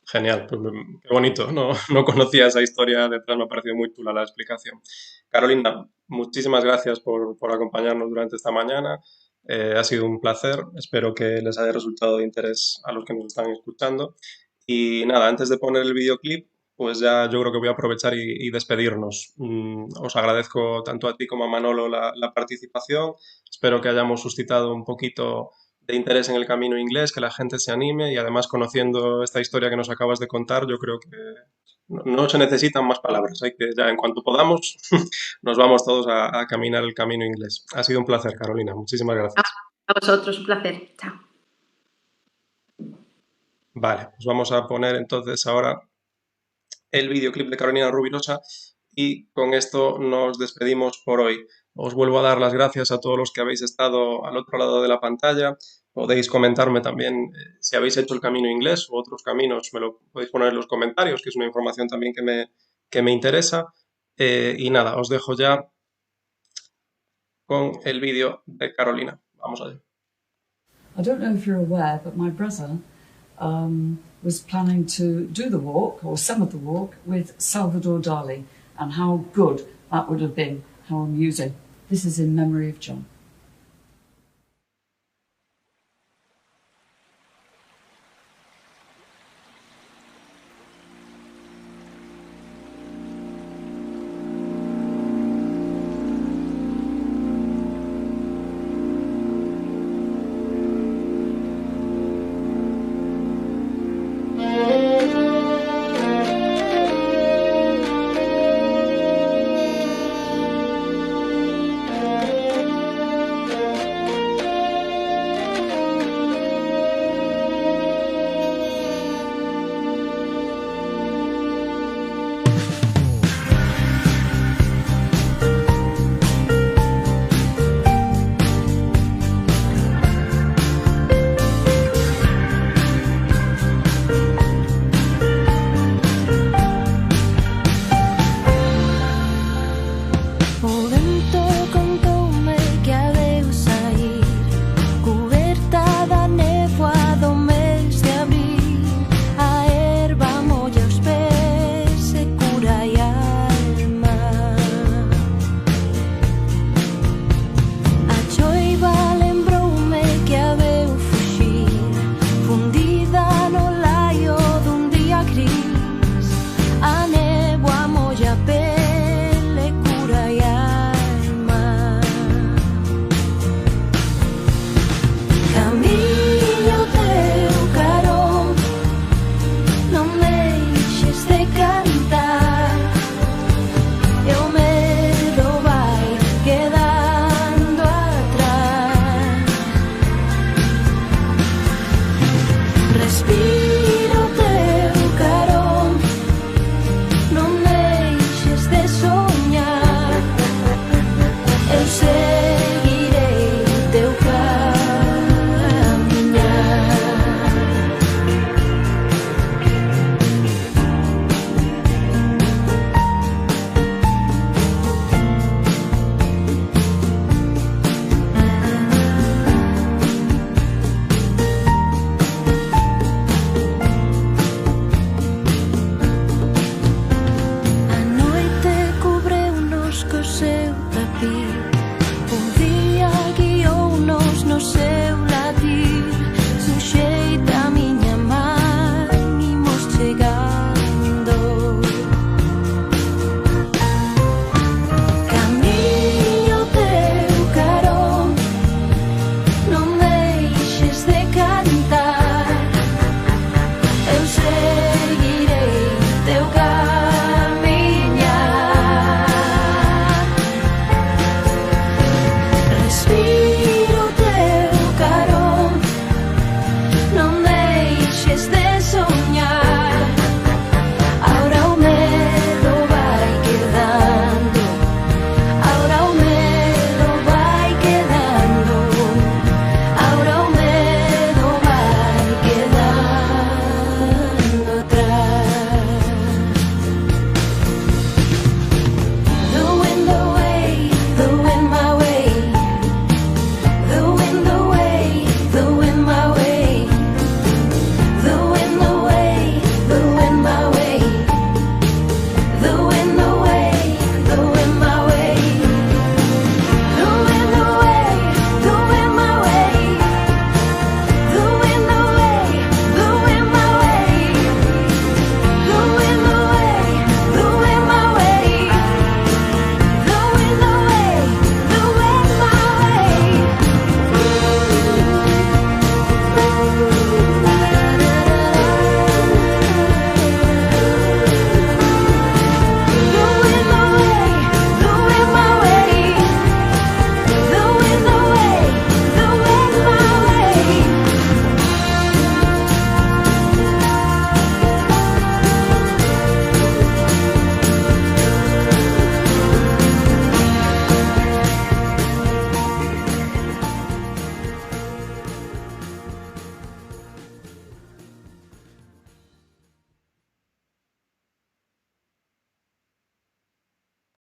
Genial, pues, qué bonito. No conocía esa historia detrás, me ha parecido muy chula la explicación. Carolina, muchísimas gracias por acompañarnos durante esta mañana. Ha sido un placer. Espero que les haya resultado de interés a los que nos están escuchando. Y nada, antes de poner el videoclip, pues ya yo creo que voy a aprovechar y despedirnos. Os agradezco tanto a ti como a Manolo la participación. Espero que hayamos suscitado un poquito de interés en el camino inglés, que la gente se anime y además conociendo esta historia que nos acabas de contar, yo creo que no se necesitan más palabras. Hay que ya en cuanto podamos nos vamos todos a caminar el camino inglés. Ha sido un placer, Carolina. Muchísimas gracias. A vosotros, un placer. Chao. Vale, pues vamos a poner entonces ahora el videoclip de Carolina Rubirosa y con esto nos despedimos por hoy. Os vuelvo a dar las gracias a todos los que habéis estado al otro lado de la pantalla. Podéis comentarme también si habéis hecho el camino inglés u otros caminos, me lo podéis poner en los comentarios, que es una información también que me interesa. Y nada, os dejo ya con el vídeo de Carolina. Vamos allá. I don't know if you're aware, but my brother was planning to do the walk, or some of the walk, with Salvador Dali, and how good that would have been, how amusing. This is in memory of John. vento contoume que adeu sair, cuberta da néboa do mes de abril. A erva molla os pés e cura a alma. A choiva lembroume que adeu fuxir, fundida no laio dun día gris. A néboa molla a pele e cura a alma. Camiño teu carón, non deixes de cantar, e o medo vai quedando atrás. Respiro teu carón, non deixes de soñar, eu seguirei teu camiñar. A noite cubreunos co seu tapí, un día guiounos no seu